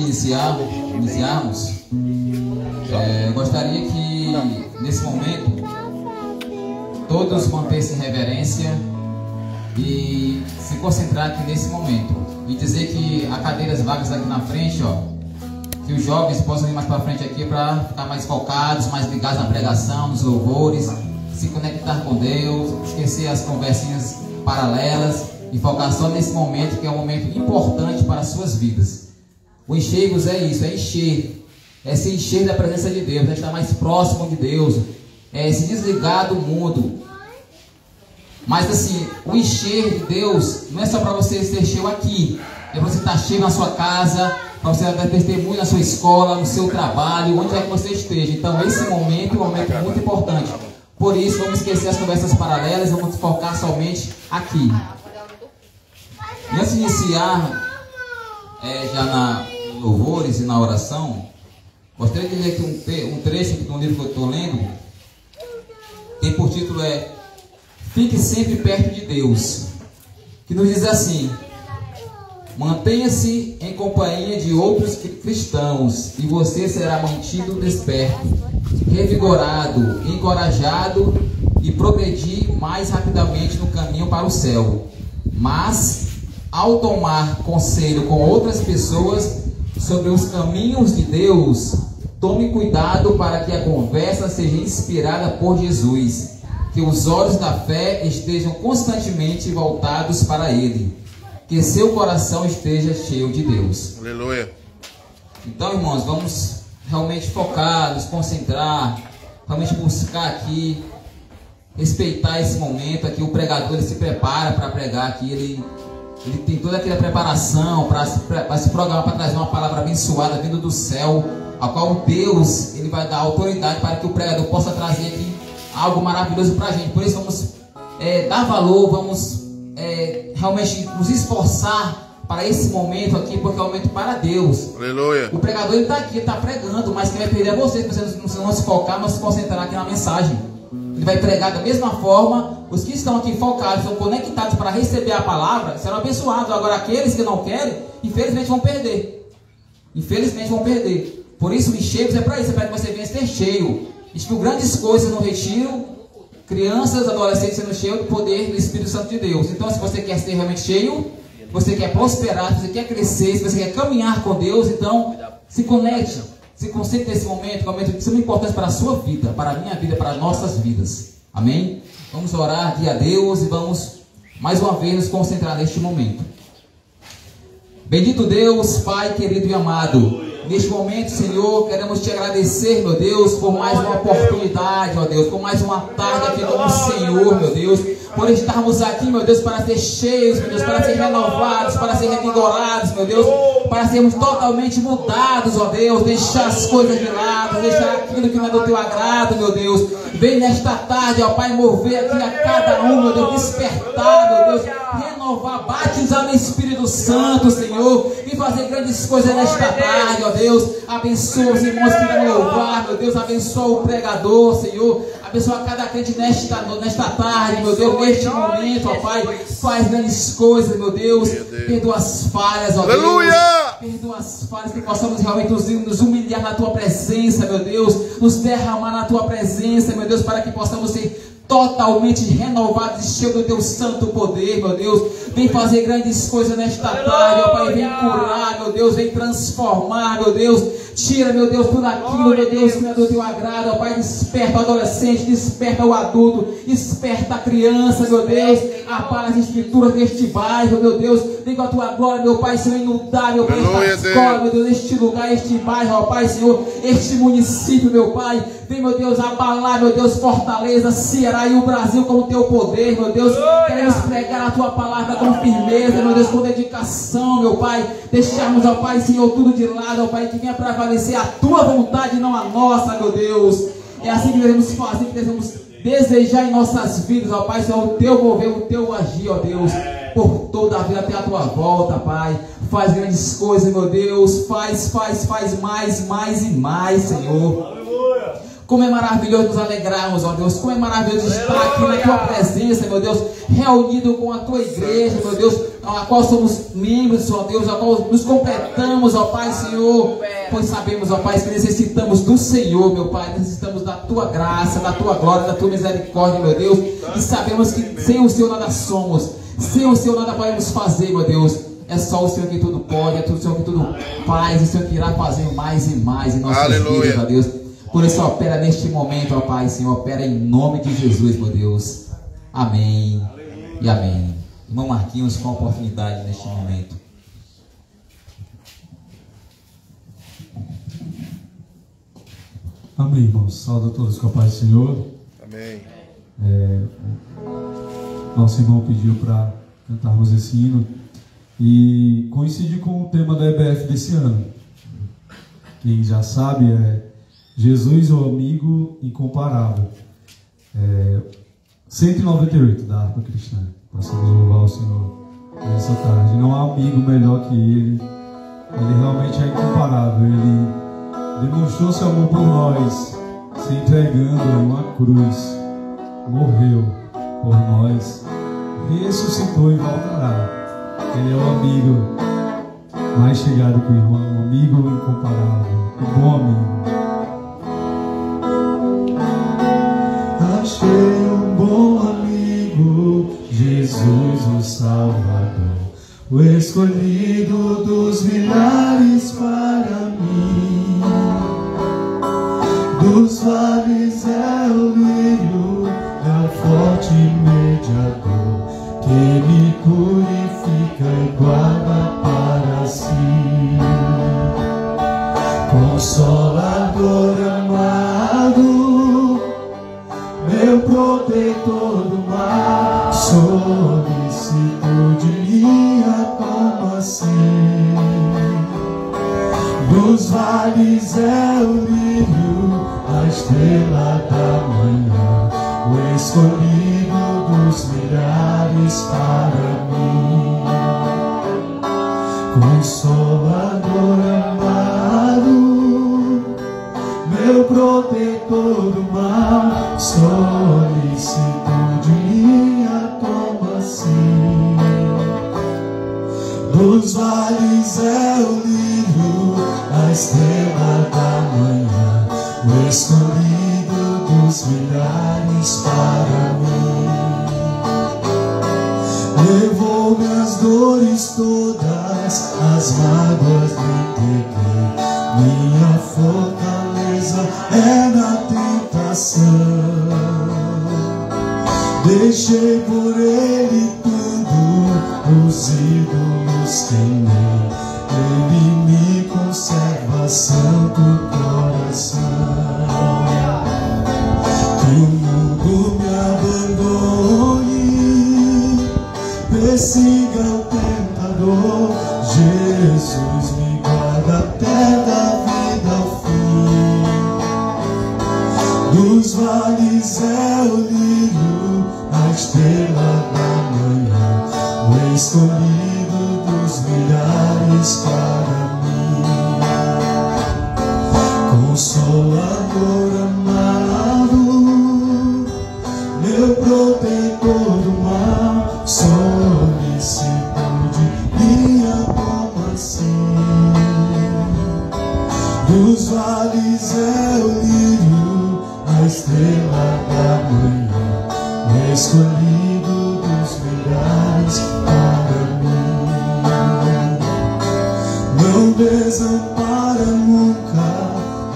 iniciarmos, gostaria que nesse momento todos mantessem reverência e se concentrar aqui nesse momento e dizer que há cadeiras vagas aqui na frente, ó, que os jovens possam ir mais para frente aqui para ficar mais focados, mais ligados na pregação, nos louvores, se conectar com Deus, esquecer as conversinhas paralelas e focar só nesse momento, que é um momento importante para as suas vidas. O encher-vos é isso, é encher, é se encher da presença de Deus, é estar mais próximo de Deus, é se desligar do mundo. Mas assim, o encher de Deus não é só para você ser cheio aqui, é para você estar cheio na sua casa, para você dar testemunho na sua escola, no seu trabalho, onde é que você esteja. Então esse momento é um momento muito importante. Por isso, vamos esquecer as conversas paralelas, vamos focar somente aqui. E antes de iniciar, já na louvores e na oração, gostaria de ler aqui um trecho de um livro que eu estou lendo, tem por título Fique sempre perto de Deus, que nos diz assim: mantenha-se em companhia de outros cristãos e você será mantido desperto, revigorado, encorajado e progredir mais rapidamente no caminho para o céu. Mas, ao tomar conselho com outras pessoas sobre os caminhos de Deus, tome cuidado para que a conversa seja inspirada por Jesus, que os olhos da fé estejam constantemente voltados para Ele, que seu coração esteja cheio de Deus. Aleluia. Então, irmãos, vamos realmente focar, nos concentrar, realmente buscar aqui, respeitar esse momento aqui. O pregador, ele se prepara para pregar aqui, ele tem toda aquela preparação para se programar para trazer uma palavra abençoada vindo do céu, a qual Deus, ele vai dar autoridade para que o pregador possa trazer aqui algo maravilhoso para a gente. Por isso vamos dar valor, vamos realmente nos esforçar para esse momento aqui, porque é um momento para Deus. Aleluia. O pregador, ele está aqui, ele está pregando, mas quem vai perder é você, se você não se focar, não se concentrar aqui na mensagem. Ele vai pregar da mesma forma. Os que estão aqui focados, estão conectados para receber a palavra, serão abençoados. Agora aqueles que não querem, infelizmente vão perder. Infelizmente vão perder. Por isso o encher é para isso, é para que você venha ser cheio. Viu grandes coisas no retiro, crianças, adolescentes sendo cheios do poder do Espírito Santo de Deus. Então, se você quer ser realmente cheio, você quer prosperar, se você quer crescer, se você quer caminhar com Deus, então se conecte, se concentre nesse momento, que é um momento de suma importância para a sua vida, para a minha vida, para as nossas vidas. Amém? Vamos orar aqui a Deus e vamos mais uma vez nos concentrar neste momento. Bendito Deus, Pai querido e amado, neste momento, Senhor, queremos te agradecer, meu Deus, por mais uma oportunidade, ó Deus, por mais uma tarde aqui com o Senhor, meu Deus, por estarmos aqui, meu Deus, para ser cheios, meu Deus, para ser renovados, para ser revigorados, meu Deus, para sermos totalmente mudados, ó Deus, deixar as coisas de lado, deixar aquilo que não é do teu agrado, meu Deus. Vem nesta tarde, ó Pai, mover aqui a cada um, meu Deus, despertar, meu Deus, renovar, batizar no Espírito Santo, Senhor, e fazer grandes coisas nesta tarde, ó Deus. Abençoa os irmãos que vão louvar, meu Deus, abençoa o pregador, Senhor, abençoa cada crente nesta tarde, meu Deus, neste momento, ó Pai, faz grandes coisas, meu Deus, perdoa as falhas, ó Deus, perdoa as falhas, que possamos realmente nos humilhar na Tua presença, meu Deus, nos derramar na Tua presença, meu Deus, para que possamos ser totalmente renovados e cheios do Teu santo poder, meu Deus. Vem fazer grandes coisas nesta tarde, ó Pai, vem curar, meu Deus, vem transformar, meu Deus. Tira, meu Deus, tudo aquilo, meu Deus, que não é do Teu agrado, ó Pai. Desperta o adolescente, desperta o adulto, desperta a criança, meu Deus. Apara as escrituras deste bairro, meu Deus. Vem com a Tua glória, meu Pai, Senhor, inundar, meu Pai, esta escola, meu Deus, este lugar, este bairro, ó Pai, Senhor, este município, meu Pai. Vem, meu Deus, abalar, meu Deus, Fortaleza, Ceará e o Brasil com o Teu poder, meu Deus. Queremos pregar a Tua palavra com firmeza, meu Deus, com dedicação, meu Pai. Deixarmos, ó Pai, Senhor, tudo de lado, ó Pai, que venha prevalecer a Tua vontade e não a nossa, meu Deus. É assim que devemos fazer, que devemos desejar em nossas vidas, ó Pai, Senhor, o Teu mover, o Teu agir, ó Deus, por toda a vida até a Tua volta, Pai. Faz grandes coisas, meu Deus. Faz mais e mais, Senhor. Como é maravilhoso nos alegrarmos, ó Deus. Como é maravilhoso estar aqui na Tua presença, meu Deus, reunido com a Tua igreja, meu Deus, a qual somos membros, Senhor Deus, a qual nos completamos, ó Pai, Senhor, pois sabemos, ó Pai, que necessitamos do Senhor, meu Pai, necessitamos da Tua graça, da Tua glória, da Tua misericórdia, meu Deus, e sabemos que sem o Senhor nada somos, sem o Senhor nada podemos fazer, meu Deus. É só o Senhor que tudo pode, é o Senhor que tudo faz, o Senhor que irá fazer mais e mais em nossas vidas, ó Deus. Por isso, opera neste momento, ó Pai, Senhor, opera em nome de Jesus, meu Deus. Amém e amém. Irmão Marquinhos, com a oportunidade neste momento. Amém, irmãos. Saúde a todos com a paz do Senhor. Amém. Nosso irmão pediu para cantarmos esse hino e coincide com o tema da EBF desse ano. Quem já sabe é Jesus, o amigo incomparável. 198 da harpa cristã. Possamos louvar o Senhor nessa tarde. Não há amigo melhor que Ele. Ele realmente é incomparável. Ele demonstrou seu amor por nós, se entregando em uma cruz. Morreu por nós, ressuscitou e voltará. Ele é o amigo mais chegado que o irmão, um amigo incomparável, um bom amigo. Achei um bom amigo, Jesus o Salvador, o escolhido dos milhares para mim. Dos vales é o lírio, é o forte mediador, que me purifica e guarda para si. Consolador amado, meu protetor do mar, solicitude minha, como assim? Dos vales é o lírio, a estrela da manhã, o escolhido dos milhares para mim. Consolador amado, meu protetor do mal, solicitude minha, como assim? Dos vales é o lírio, a estrela da manhã, o escolhido dos milhares para mim. Levou minhas dores todas, as mágoas me entreguei, minha fortaleza é na tentação. Deixei por ele tudo, os ídolos queimei, ele me conserva santo coração. Que o mundo me abandone, persiga o tentador, Jesus me guarda até da vida ao fim. Dos vales é o lírio, a estrela da manhã, o escolhido dos milhares para mim. Consolador amado, meu protetor do mal, solicitude minha, como assim? Dos vales é o lírio, a estrela da manhã, o escolhido dos milhares para mim. Não desampara nunca,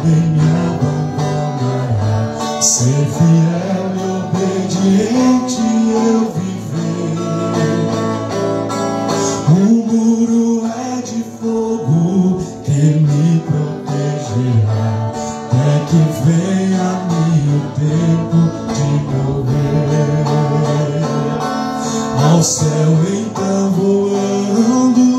nem me abandonará. Ser fiel e obediente eu viver. Um muro é de fogo que me protegerá, até que venha meu tempo de morrer. Ao céu então voando,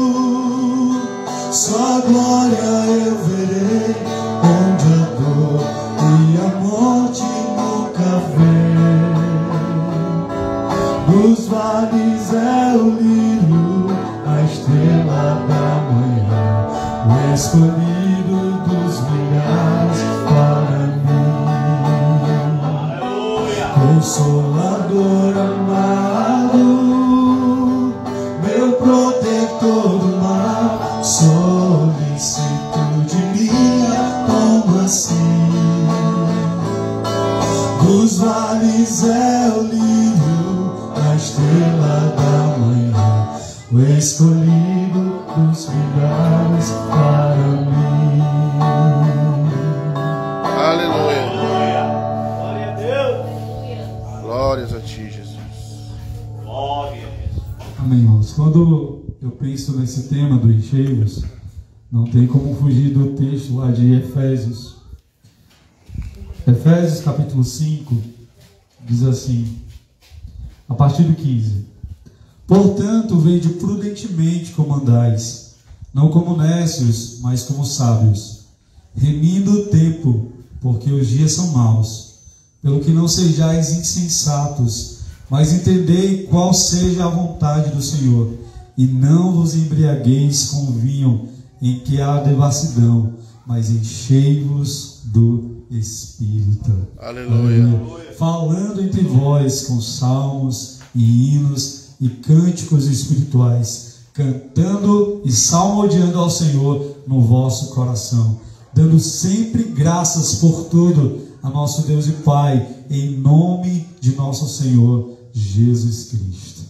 sua glória eu verei, onde a dor e a morte nunca vem. Dos vales é o lírio, a estrela da manhã, o escolhido dos milhares para mim. Consolador amado, meu protetor dos vales é o lírio, a estrela da manhã, o escolhido dos milhares para mim. Aleluia. Glória a Deus. Glórias a ti, Jesus. Glória a Deus. Amém, irmãos. Quando eu penso nesse tema do enchei-vos, não tem como fugir do texto lá de Efésios. Efésios capítulo 5 diz assim, a partir do 15: Portanto, vede prudentemente como andais, não como necios, mas como sábios, remindo o tempo, porque os dias são maus. Pelo que não sejais insensatos, mas entendei qual seja a vontade do Senhor, e não vos embriagueis com vinho, em que há devassidão, mas enchei-vos do Espírito. Aleluia. Falando entre vós com salmos e hinos e cânticos espirituais, cantando e salmodiando ao Senhor no vosso coração, dando sempre graças por tudo a nosso Deus e Pai, em nome de nosso Senhor Jesus Cristo.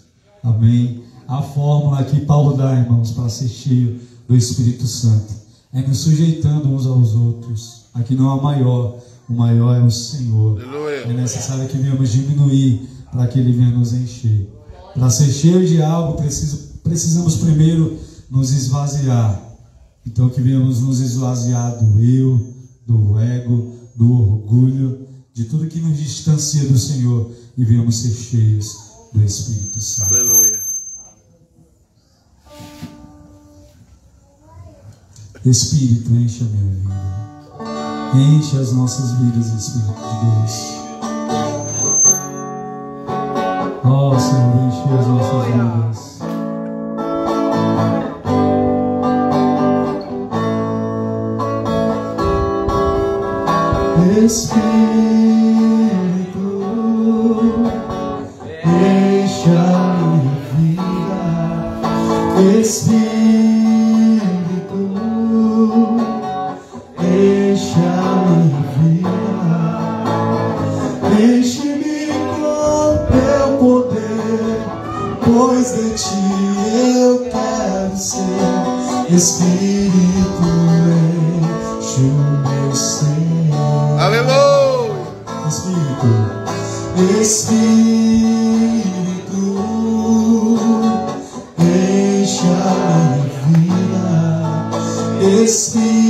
Amém. A fórmula que Paulo dá, irmãos, para ser cheio do Espírito Santo é nos sujeitando uns aos outros. Aqui não há maior, o maior é o Senhor. Aleluia. É necessário que venhamos diminuir para que Ele venha nos encher. Para ser cheio de algo, precisamos primeiro nos esvaziar. Então que venhamos nos esvaziar do eu, do ego, do orgulho, de tudo que nos distancia do Senhor, e venhamos ser cheios do Espírito Santo. Aleluia. Espírito, enche a minha vida, enche as nossas vidas, Espírito de Deus. Ó Senhor, enche as nossas vidas. Espírito, enche a minha vida. Espírito, enche a minha vida. Enche-me com teu poder, pois de ti eu quero ser. Espírito, enche o meu ser. Aleluia. Espírito, Espírito, enche a minha vida. Espírito,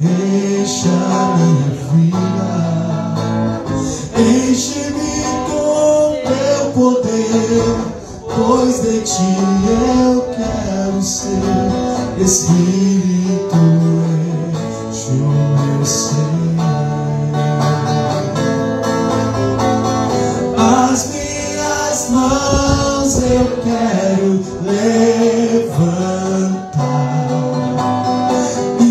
enche a minha vida. Enche-me com teu poder, pois de ti eu quero ser. Espírito, enche o meu ser. As minhas mãos eu quero levantar e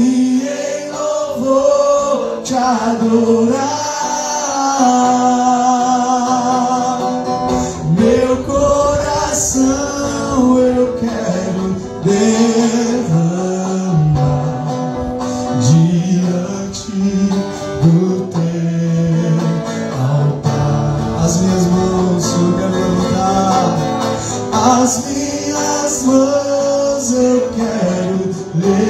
em louvor te adorar. Meu coração eu quero derramar diante do teu altar. As minhas mãos eu quero levantar, as minhas mãos eu quero levantar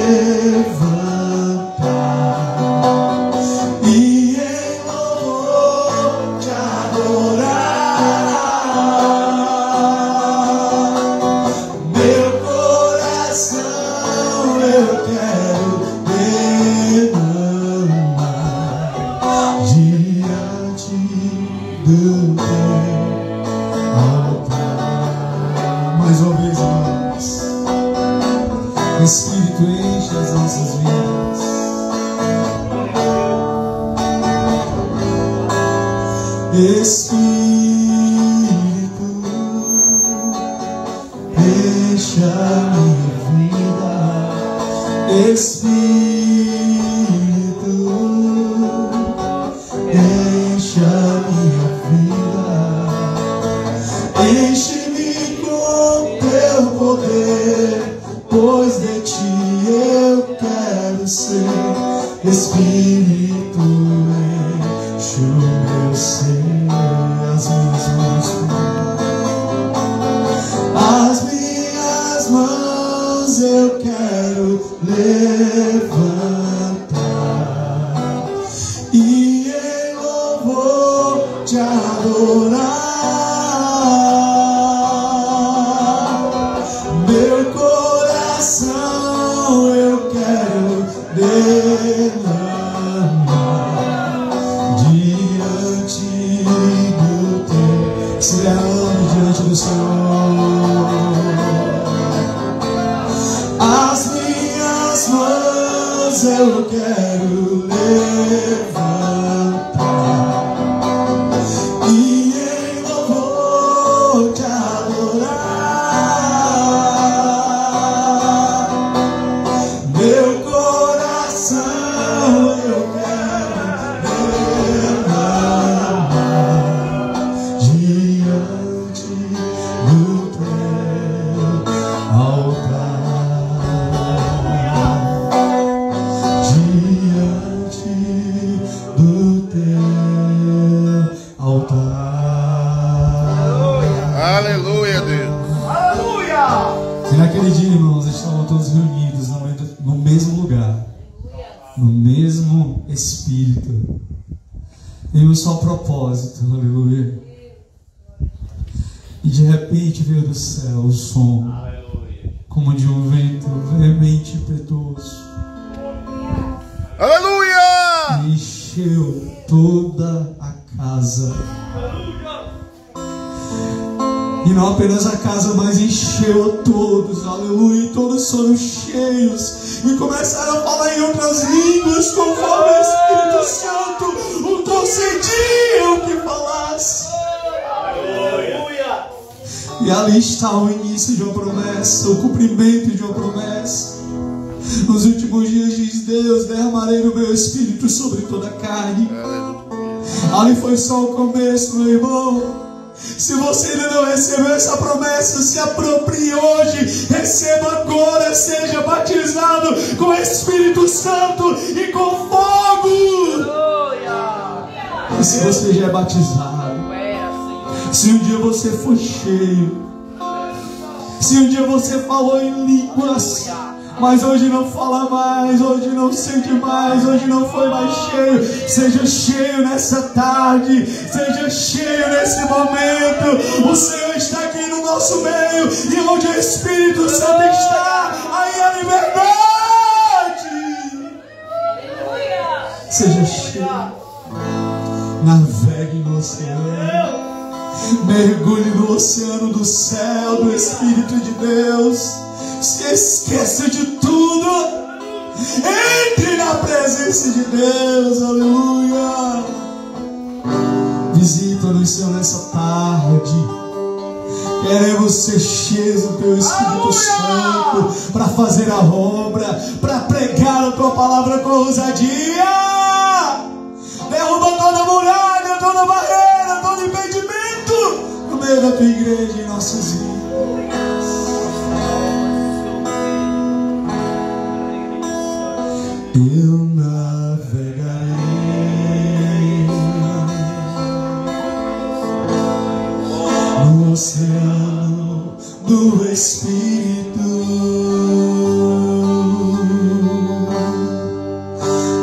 e em louvor te adorar. Meu coração eu quero derramar diante do teu altar. Mais uma vez, irmãos. Espírito, enche as nossas vidas. Espírito, enche a minha vida. Espírito, enche a minha vida. Enche-me com teu poder, pois de ti eu quero ser. Espírito, Espírito enche o meu ser, as minhas mãos eu quero levantar e em louvor te adorar. Meu coração eu quero derramar diante do teu, se derrame diante do Senhor. As minhas mãos eu quero levantar e em louvor te adorar. Meu coração eu quero derramar diante do teu altar, diante do teu altar. Aleluia, Deus. Aleluia. E naquele dia, irmãos, estavam todos reunidos no mesmo lugar, no mesmo Espírito, em um só propósito, aleluia. E de repente veio do céu o som, como de um vento veemente e impetuoso, Aleluia. e encheu toda a casa. E não apenas a casa, mas encheu a todos, aleluia. E todos foram cheios e começaram a falar em outras línguas, conforme o Espírito Santo o concediam que falasse. Aleluia. E ali está o início de uma promessa, o cumprimento de uma promessa. Nos últimos dias, diz Deus, derramarei o meu Espírito sobre toda a carne. Ali foi só o começo, meu irmão. Se você ainda não recebeu essa promessa, se aproprie hoje, receba agora, seja batizado com o Espírito Santo e com fogo. E se você já é batizado, se um dia você foi cheio, se um dia você falou em línguas, mas hoje não fala mais, hoje não sente mais, hoje não foi mais cheio, seja cheio nessa tarde, seja cheio nesse momento. O Senhor está aqui no nosso meio, e onde o Espírito Santo está, aí a liberdade. Seja cheio, navegue no oceano, mergulhe no oceano do céu, do Espírito de Deus. Se esqueça de tudo, entre na presença de Deus, aleluia. Visita-nos, Senhor, nessa tarde. Queremos ser cheios do Teu Espírito Santo para fazer a obra, para pregar a Tua palavra com ousadia. Derruba toda muralha, toda barreira, todo impedimento no meio da Tua igreja e em nossas vidas. Eu navegarei no oceano do Espírito,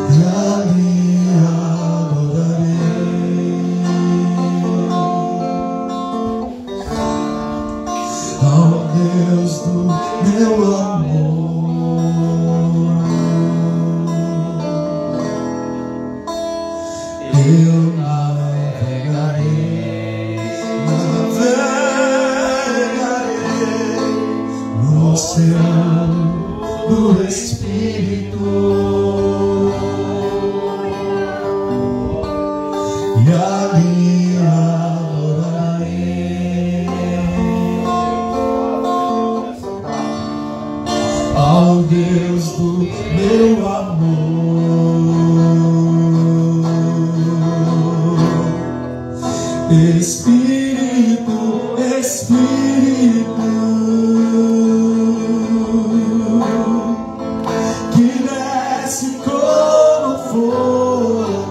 e ali adorarei ao Deus do meu amor. Eu navegarei no oceano do Espírito, e ali adorarei ao Deus do meu amor. Espírito, Espírito, que desce como fogo,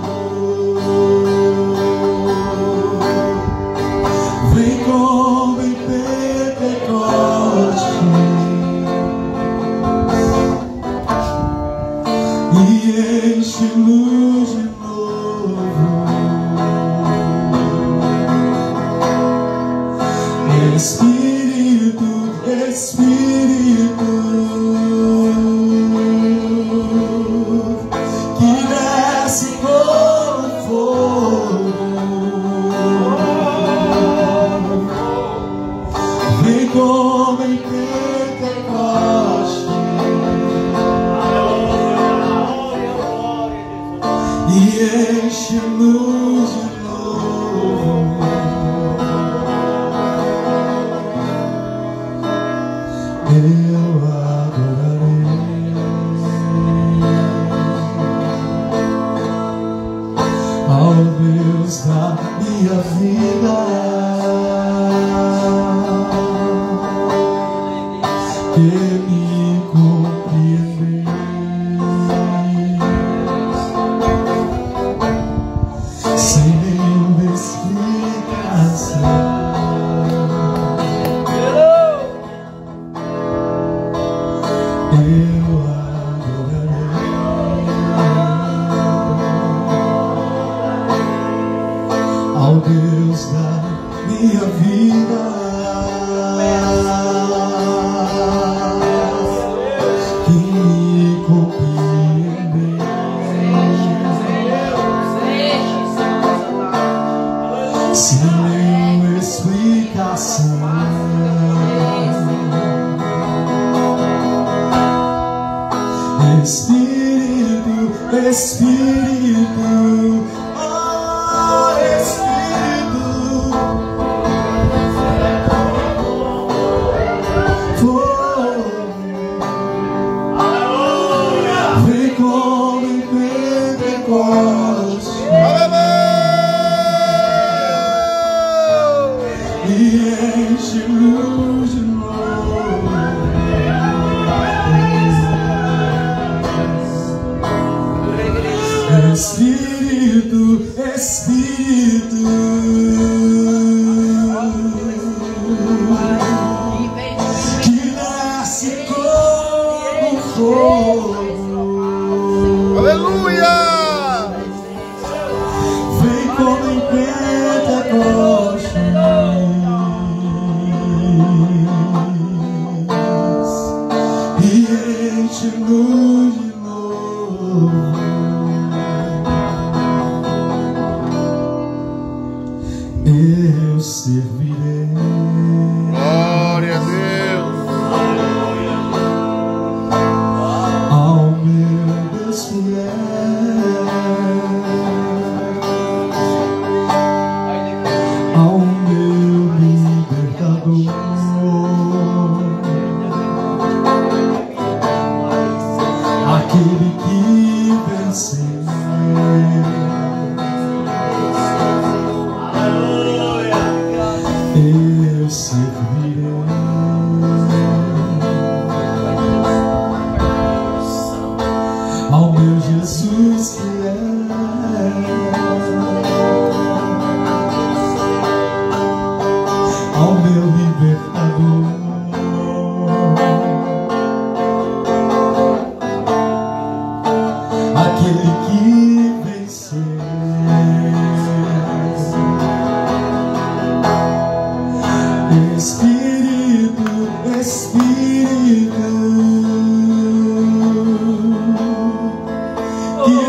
enche-nos de novo. Espírito, Espírito, que desce como fogo, vem como em Pentecoste e enche-nos de novo. Eu adorarei ao Deus da minha vida, que me compreendeu sem nenhuma explicação. Eu adorarei ao Deus da minha vida, que me compreendeu sem nenhuma explicação. Espírito, Espírito, oh Espírito, vem como em Pentecoste e enche-nos de novo. Espírito, Espírito, que nasce como fogo, Aleluia! vem como em Pentecoste e enche-nos de novo. Eu servirei. Glória a Deus. Ao meu Deus fiel, ao meu libertador, aquele que venceu. Eu servirei ao meu Jesus fiel, ao meu libertador, aquele que venceu. Espírito, Espírito, que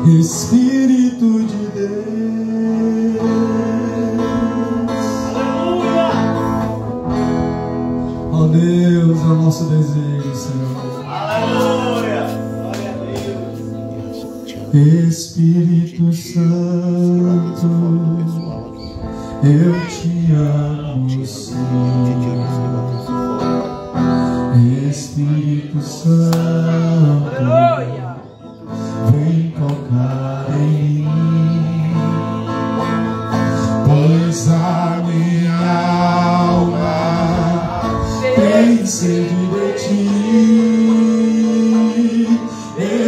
Espírito de Deus. Aleluia. Ó Deus, é o nosso desejo, Senhor. Aleluia. Glória a Deus. Espírito Santo, eu te amo, Senhor. Espírito Santo, vem tocar em mim, pois a minha alma tem sede de ti.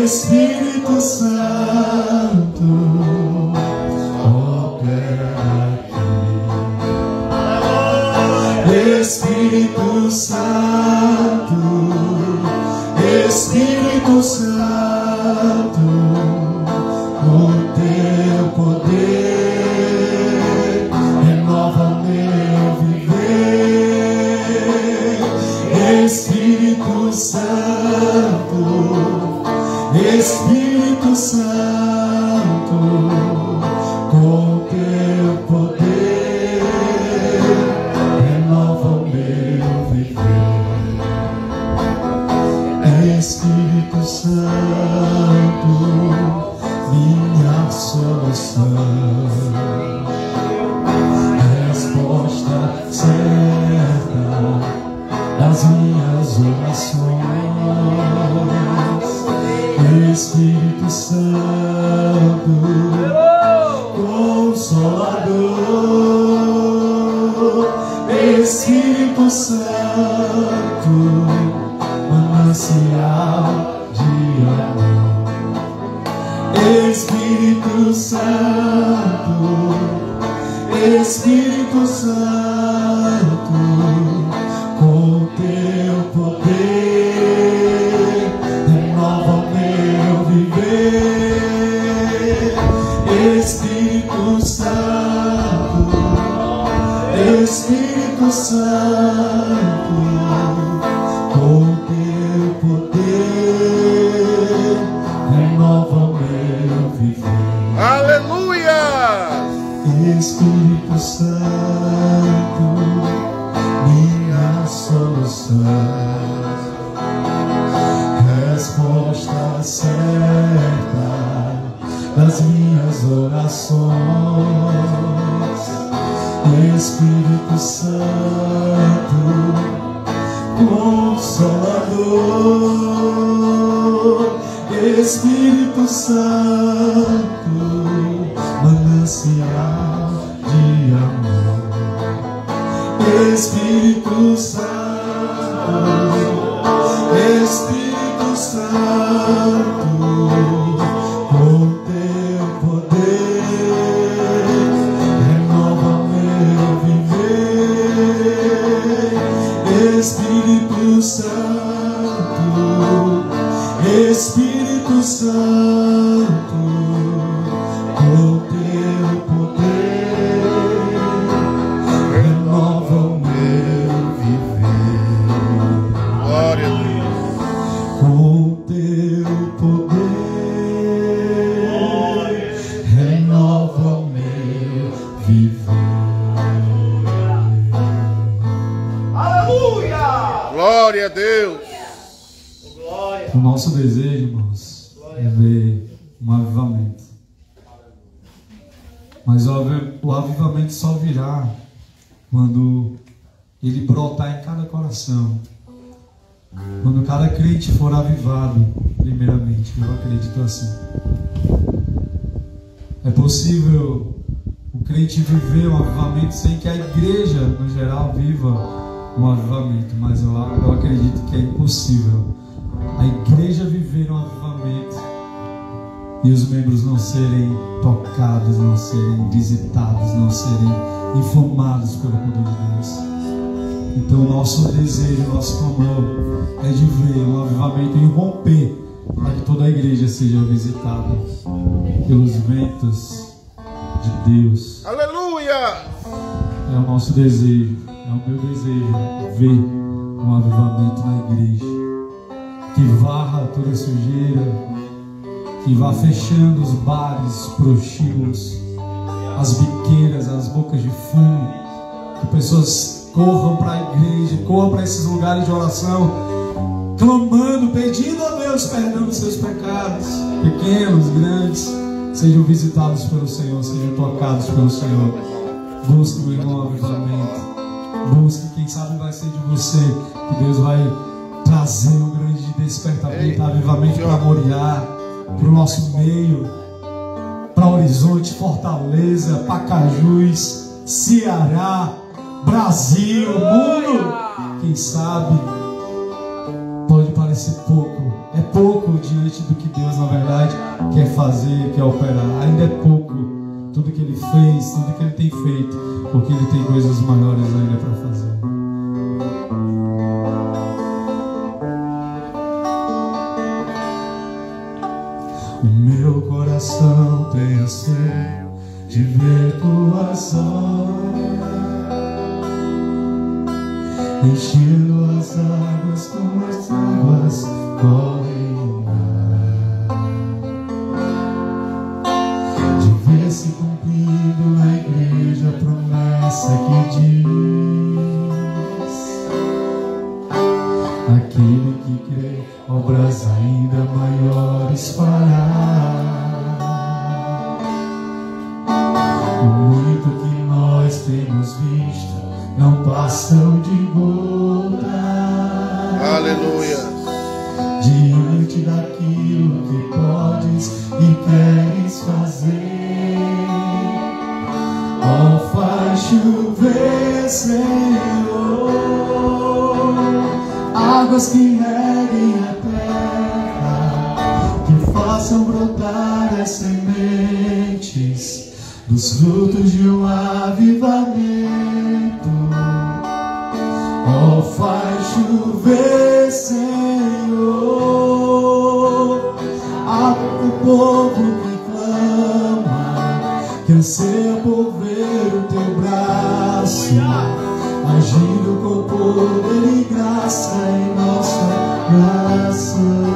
Espírito Santo, opera aqui. Espírito Santo, Espírito Santo, o teu poder renova meu viver. Espírito Santo, Espírito Santo, com teu poder renova o meu viver. Espírito Santo, minha solução, resposta certa das minhas orações. Espírito Santo, Consolador. Espírito Santo, manancial de amor. Espírito Santo, Espírito Santo, com teu poder renova o meu viver. Espírito Santo, Espírito Santo, com teu poder renova o meu viver. Aleluia! Espírito Santo, minha solução, resposta certa das minhas orações. Espírito Santo, Consolador. Espírito Santo, manancial de amor. Espírito Santo, Espírito Santo, com teu poder renova meu viver. Espírito Santo, Espírito Santo, com teu poder renova o meu viver. Glória a Deus. Com teu poder renova o meu viver. Aleluia! Glória a Deus. Glória. O nosso desejo, irmãos, é ver um avivamento. Mas o avivamento só virá quando ele brotar em cada coração. Quando cada crente for avivado, primeiramente, eu acredito assim. É possível o crente viver um avivamento sem que a igreja, no geral, viva um avivamento, mas eu acredito que é impossível a igreja viver um avivamento e os membros não serem tocados, não serem visitados, não serem inflamados pelo poder de Deus. Então nosso desejo, nosso clamor é de ver um avivamento irromper para que toda a igreja seja visitada pelos ventos de Deus. Aleluia! É o nosso desejo, é o meu desejo, ver um avivamento na igreja que varra toda sujeira, que vá fechando os bares, prostíbulos, as biqueiras, as bocas de fumo, que pessoas corram para a igreja, corram para esses lugares de oração, clamando, pedindo a Deus perdão dos seus pecados, pequenos, grandes, sejam visitados pelo Senhor, sejam tocados pelo Senhor. Busque o irmão avivamento, busque, quem sabe vai ser de você que Deus vai trazer um grande despertamento, avivamento para Moriá, para o nosso meio, para Horizonte, Fortaleza, Pacajus, Ceará, Brasil, mundo. Quem sabe pode parecer pouco, é pouco diante do que Deus na verdade quer fazer, quer operar. Ainda é pouco tudo que Ele fez, tudo que Ele tem feito, porque Ele tem coisas maiores ainda para fazer. O meu coração tem a sede de ver tuas obras, enchendo as águas como as águas correm o mar, de ver se cumprindo na igreja a promessa que diz: aquele que crê obras ainda maiores fará. O muito que nós temos visto não passam de gota. Aleluia. Diante daquilo que podes e queres fazer, ó, faz chover, Senhor, águas que reguem a terra, que façam brotar as sementes dos frutos de um avivamento. Ó, faz chover, Senhor, o povo que clama, que anseia por ver o teu braço agindo com poder e graça em nossa nação.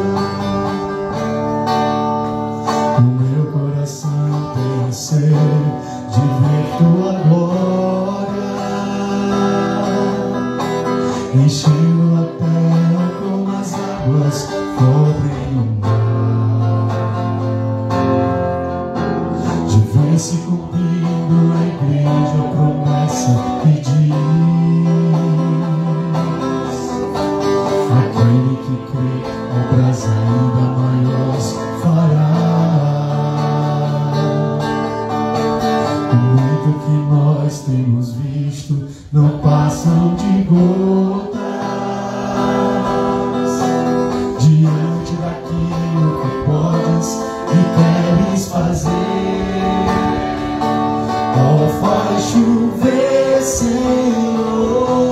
O meu coração tem sede de ver tua glória, enchendo a terra como as águas cobrem o mar, de ver se cumprindo na igreja a promessa que diz: aquele que crê obras ainda maiores fará. O muito que nós temos visto não passam de gotas diante daquilo que podes e queres fazer. Ó, faz chover, Senhor,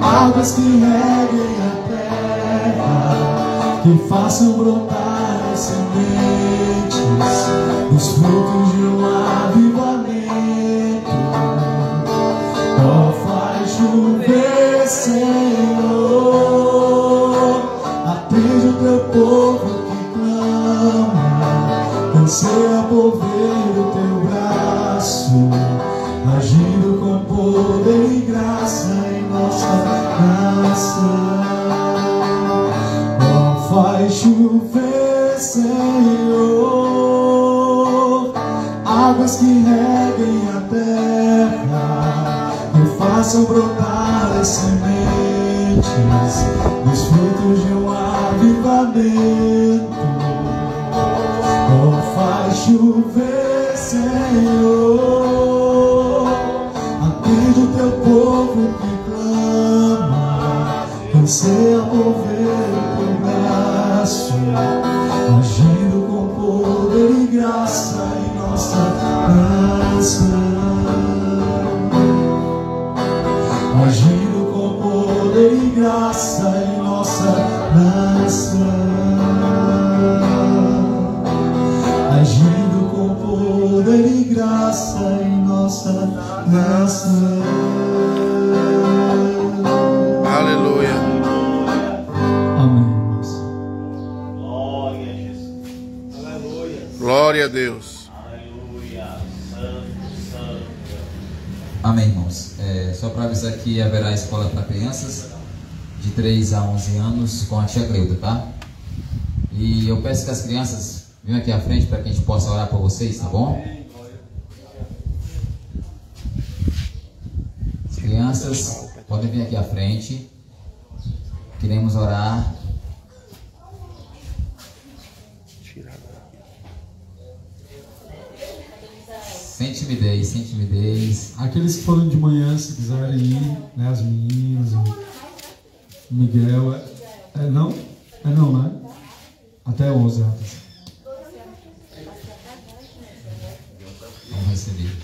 águas que reguem a terra, que façam brotar as sementes dos frutos de um avivamento. Ó, faz chover, Senhor, atende o teu povo que clama, anseia por ver o teu braço agindo com poder e graça em nossa nação. Ó, faz chover, Senhor, águas que reguem a terra, que façam brotar as sementes dos frutos de um avivamento. Ó, faz chover, Senhor, atende o teu povo que clama, anseia por ver o teu braço agindo com poder e graça em nossa nação, agindo com poder e graça em nossa nação, agindo com poder e graça em nossa nação. Aleluia. Amém. Glória a Jesus. Glória a Deus. Amém, irmãos. Só para avisar que haverá escola para crianças de 3 a 11 anos com a tia Gleuda, tá? E eu peço que as crianças venham aqui à frente para que a gente possa orar por vocês, tá bom? As crianças podem vir aqui à frente. Queremos orar. Sem timidez, sem timidez. Aqueles que foram de manhã, se quiserem ir, né? As meninas, o Miguel. Não? Não, né? Até 11 horas. Vamos receber.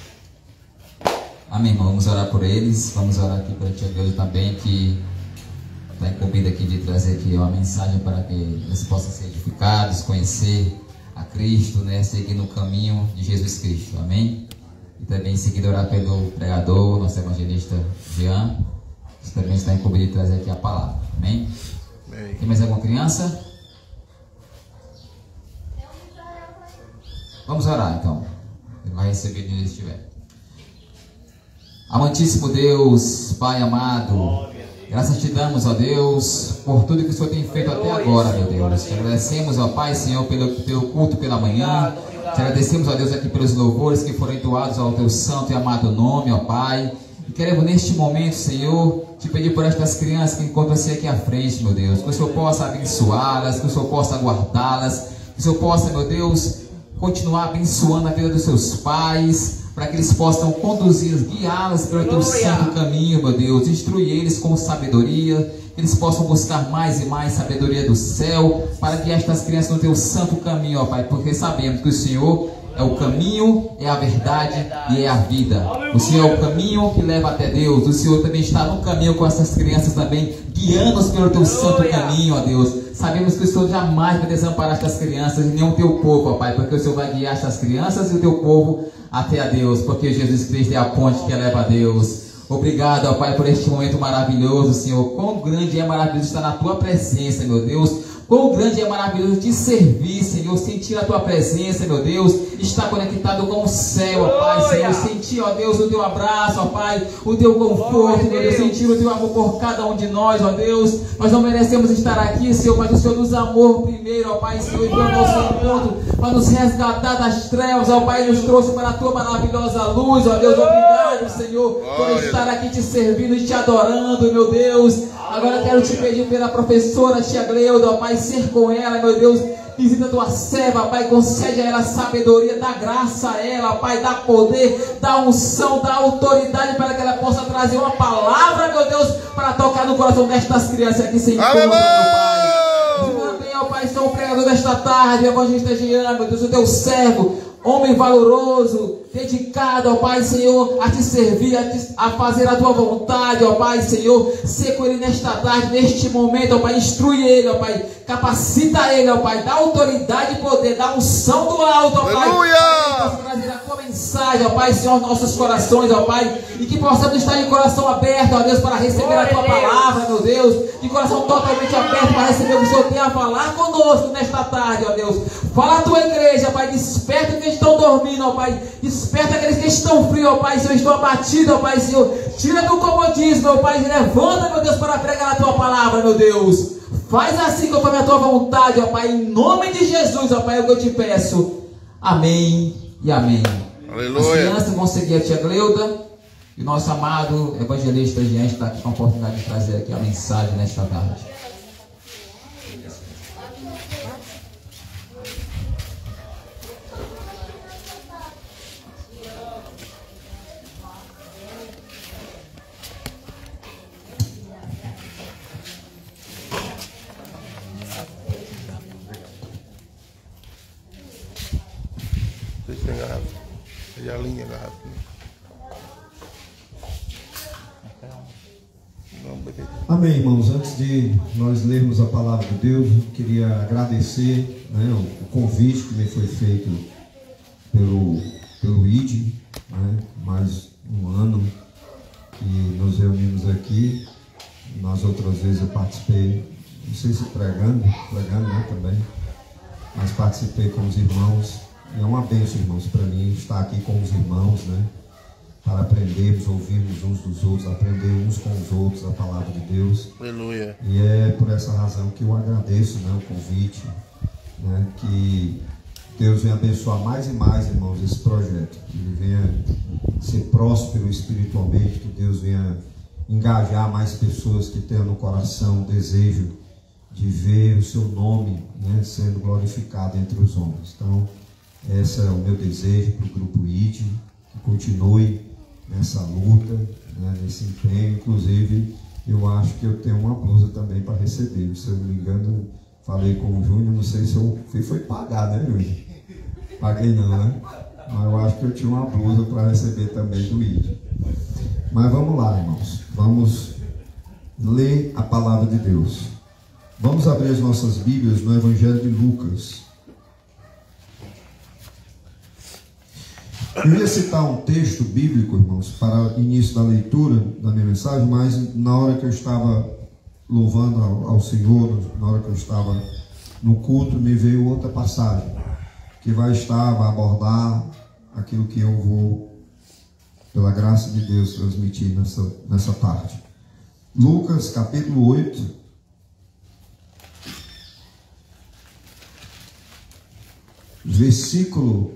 Amém, irmão. Vamos orar por eles. Vamos orar aqui pela tia Deus também, que está incumbida aqui de trazer aqui uma mensagem para que eles possam ser edificados, conhecer a Cristo, né? Seguir no caminho de Jesus Cristo. Amém? E também em seguida orar pelo pregador, nosso evangelista Jean, que também está incumbido de trazer aqui a palavra. Amém? Amém. Tem mais alguma criança? Vamos orar então. Ele vai receber onde ele estiver. Amantíssimo Deus, Pai amado, graças te damos, ó Deus, por tudo que o Senhor tem feito até agora, meu Deus. Te agradecemos, ó Pai, Senhor, pelo teu culto pela manhã. Te agradecemos, ó Deus, aqui pelos louvores que foram entoados ao teu santo e amado nome, ó Pai. E queremos neste momento, Senhor, te pedir por estas crianças que encontram-se aqui à frente, meu Deus, que o Senhor possa abençoá-las, que o Senhor possa guardá-las, que o Senhor possa, meu Deus, continuar abençoando a vida dos seus pais, para que eles possam conduzir, guiá-las pelo teu santo caminho, meu Deus. Instrui eles com sabedoria, que eles possam buscar mais e mais sabedoria do céu, para que estas crianças no teu santo caminho, ó Pai, porque sabemos que o Senhor é o caminho, é a verdade e é a vida. O Senhor é o caminho que leva até Deus. O Senhor também está no caminho com essas crianças também, guiando-os pelo teu santo caminho, ó Deus. Sabemos que o Senhor jamais vai desamparar estas crianças e nem o teu povo, ó Pai, porque o Senhor vai guiar estas crianças e o teu povo até a Deus, porque Jesus Cristo é a ponte que leva a Deus. Obrigado, ó Pai, por este momento maravilhoso, Senhor. Quão grande é maravilhoso estar na tua presença, meu Deus. Quão grande é maravilhoso te servir, Senhor, sentir a tua presença, meu Deus, estar conectado com o céu, ó Pai, Senhor, sentir, ó Deus, o teu abraço, ó Pai, o teu conforto, meu Deus, sentir o teu amor por cada um de nós, ó Deus. Nós não merecemos estar aqui, Senhor, mas o Senhor nos amou primeiro, ó Pai, Senhor, e foi ao nosso encontro para nos resgatar das trevas, ó Pai, nos trouxe para a tua maravilhosa luz, ó Deus. Obrigado, Senhor, por estar aqui te servindo e te adorando, meu Deus. Agora quero te pedir pela professora tia Gleuda, ó Pai, ser com ela, meu Deus. Visita a tua serva, Pai, concede a ela sabedoria, dá graça a ela, Pai, dá poder, dá unção, dá autoridade para que ela possa trazer uma palavra, meu Deus, para tocar no coração destas crianças que se encontram, meu Pai. Visita também, ó Pai, sou o pregador desta tarde, o evangelista Jean, meu Deus, o teu servo, homem valoroso, dedicado, ó Pai, Senhor, a te servir, a fazer a tua vontade, ó Pai, Senhor. Ser com ele nesta tarde, neste momento, ó Pai, instrui ele, ó Pai, capacita ele, ó Pai, dá autoridade e poder, dá unção do alto, ó Pai. Aleluia! Trazer a tua mensagem, ó Pai, Senhor, nossos corações, ó Pai, e que possamos estar de coração aberto, ó Deus, para receber a tua palavra, meu Deus, de coração totalmente aberto para receber o que o Senhor tem a falar conosco nesta tarde, ó Deus. Fala a tua igreja, Pai, desperta os que estão dormindo, ó Pai, desperta aqueles que estão frios, ó Pai, Senhor, estão abatidos, ó Pai, Senhor, tira do comodismo, ó Pai, levanta, meu Deus, para pregar a tua palavra, meu Deus. Faz assim conforme a tua vontade, ó Pai, em nome de Jesus, ó Pai, é o que eu te peço. Amém e amém. Aleluia. As crianças vão seguir a tia Gleuda e o nosso amado evangelista Jean está aqui com a oportunidade de trazer aqui a mensagem nesta tarde. Tem garrafa. E a linha garrafa. Amém, irmãos. Antes de nós lermos a palavra de Deus, eu queria agradecer, né, o convite que me foi feito pelo ID, né, mais um ano que nos reunimos aqui. Nas outras vezes eu participei, não sei se pregando, né, também, mas participei com os irmãos É uma bênção, irmãos, para mim estar aqui com os irmãos, né? Para aprendermos, ouvirmos uns dos outros, aprender uns com os outros a palavra de Deus. Aleluia. E é por essa razão que eu agradeço, né, o convite, né? Que Deus venha abençoar mais e mais, irmãos, esse projeto. Que ele venha ser próspero espiritualmente, que Deus venha engajar mais pessoas que tenham no coração o desejo de ver o seu nome, né, sendo glorificado entre os homens. Então, esse é o meu desejo para o Grupo ID, que continue nessa luta, né, nesse empenho. Inclusive, eu acho que eu tenho uma blusa também para receber. Se eu não me engano, falei com o Júnior, não sei se eu foi pagar, né, Júnior? Paguei não, né? Mas eu acho que eu tinha uma blusa para receber também do ID. Mas vamos lá, irmãos. Vamos ler a palavra de Deus. Vamos abrir as nossas Bíblias no Evangelho de Lucas. Eu ia citar um texto bíblico, irmãos, para o início da leitura da minha mensagem, mas na hora que eu estava louvando ao Senhor, na hora que eu estava no culto, me veio outra passagem, que vai abordar aquilo que eu vou, pela graça de Deus, transmitir nessa tarde. Lucas, capítulo 8. Versículo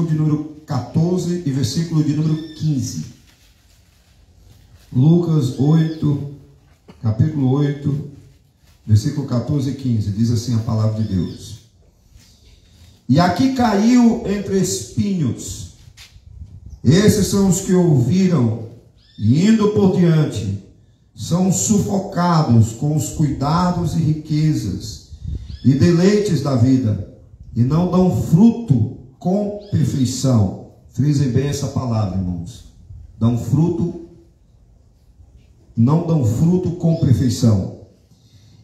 de número 14 e versículo de número 15. Lucas 8, capítulo 8, versículo 14 e 15. Diz assim a palavra de Deus: E aqui caiu entre espinhos. Esses são os que ouviram e, indo por diante, são sufocados com os cuidados e riquezas e deleites da vida, e não dão fruto com perfeição. Frisem bem essa palavra, irmãos. Dão fruto, não dão fruto com perfeição.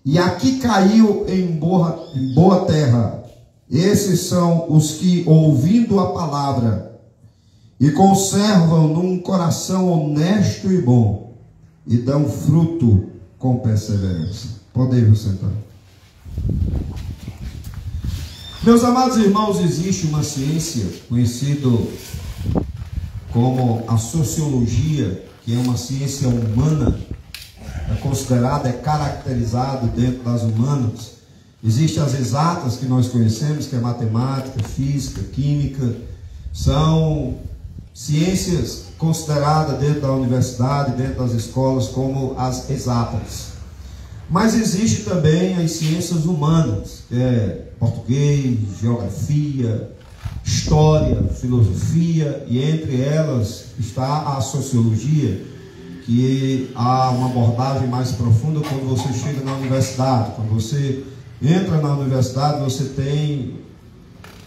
E aqui caiu em boa terra. Esses são os que, ouvindo a palavra, e conservam num coração honesto e bom, e dão fruto com perseverança. Podem sentar. Meus amados irmãos, existe uma ciência conhecida como a sociologia, que é uma ciência humana, é caracterizado dentro das humanas. Existem as exatas que nós conhecemos, que é matemática, física, química, são ciências consideradas dentro da universidade, dentro das escolas, como as exatas. Mas existe também as ciências humanas, que é português, geografia, história, filosofia, e entre elas está a sociologia, que há uma abordagem mais profunda quando você chega na universidade. Quando você entra na universidade, você tem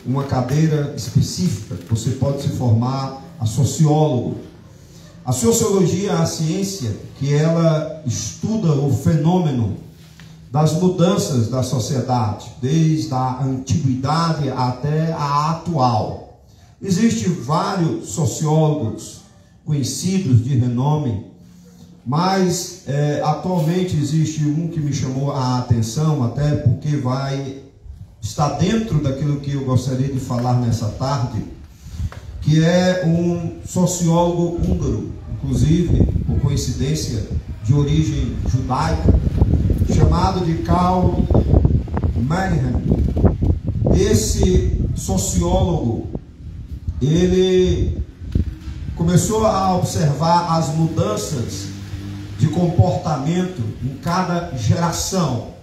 uma cadeira específica, você pode se formar a sociólogo. A sociologia é a ciência que ela estuda o fenômeno das mudanças da sociedade, desde a antiguidade até a atual. Existem vários sociólogos conhecidos de renome, mas atualmente existe um que me chamou a atenção, até porque está dentro daquilo que eu gostaria de falar nessa tarde, que é um sociólogo húngaro, inclusive, por coincidência, de origem judaica, chamado de Karl Mannheim. Esse sociólogo, ele começou a observar as mudanças de comportamento em cada geração.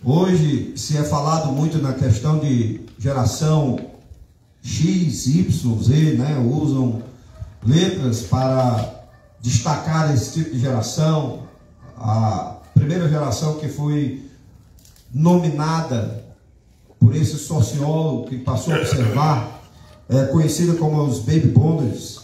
Hoje se é falado muito na questão de geração X, Y, Z, né? Usam letras para destacar esse tipo de geração. A primeira geração que foi nominada por esse sociólogo que passou a observar é conhecida como os Baby Boomers,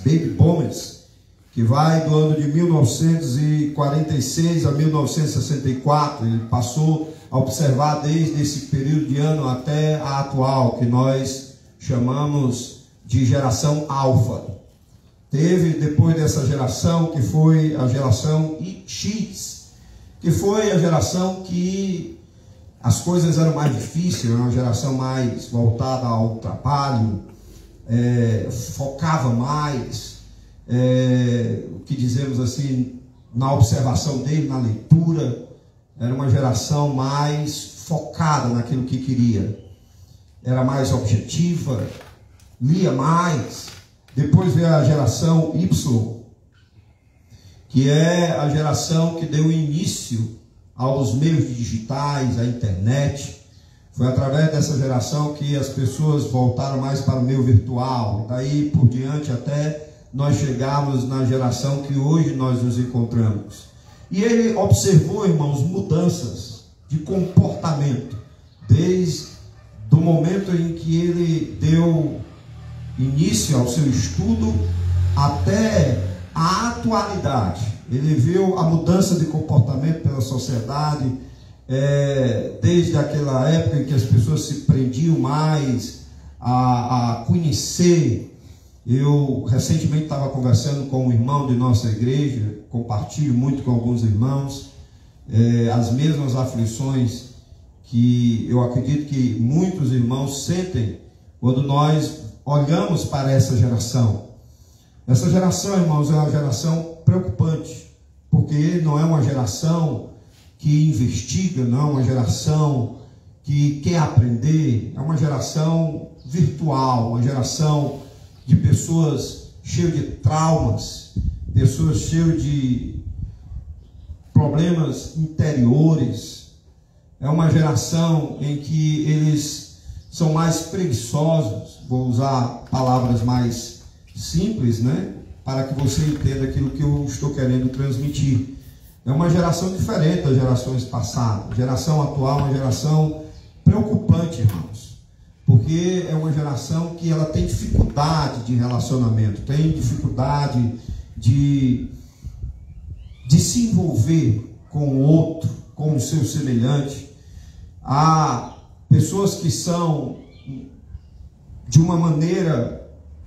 Baby Boomers, que vai do ano de 1946 a 1964. Ele passou a observar desde esse período de ano até a atual, que nós chamamos de geração alfa. Teve depois dessa geração, que foi a geração X, que foi a geração que as coisas eram mais difíceis, era uma geração mais voltada ao trabalho, focava mais, o que dizemos assim, na observação dele, na leitura. Era uma geração mais focada naquilo que queria, era mais objetiva, lia mais. Depois veio a geração Y, que é a geração que deu início aos meios digitais, à internet. Foi através dessa geração que as pessoas voltaram mais para o meio virtual. Daí por diante até nós chegamos na geração que hoje nós nos encontramos. E ele observou, irmãos, mudanças de comportamento, desde o momento em que ele deu início ao seu estudo até a atualidade. Ele viu a mudança de comportamento pela sociedade, desde aquela época em que as pessoas se prendiam mais a conhecer. Eu recentemente estava conversando com um irmão de nossa igreja, compartilho muito com alguns irmãos, as mesmas aflições que eu acredito que muitos irmãos sentem quando nós olhamos para essa geração. Essa geração, irmãos, é uma geração preocupante, porque não é uma geração que investiga, não é uma geração que quer aprender, é uma geração virtual, uma geração de pessoas cheias de traumas, pessoas cheias de problemas interiores. É uma geração em que eles são mais preguiçosos, vou usar palavras mais simples, né, para que você entenda aquilo que eu estou querendo transmitir. É uma geração diferente das gerações passadas. A geração atual é uma geração preocupante, irmãos, porque é uma geração que ela tem dificuldade de relacionamento, tem dificuldade de se envolver com o outro, com o seu semelhante. Há pessoas que são de uma maneira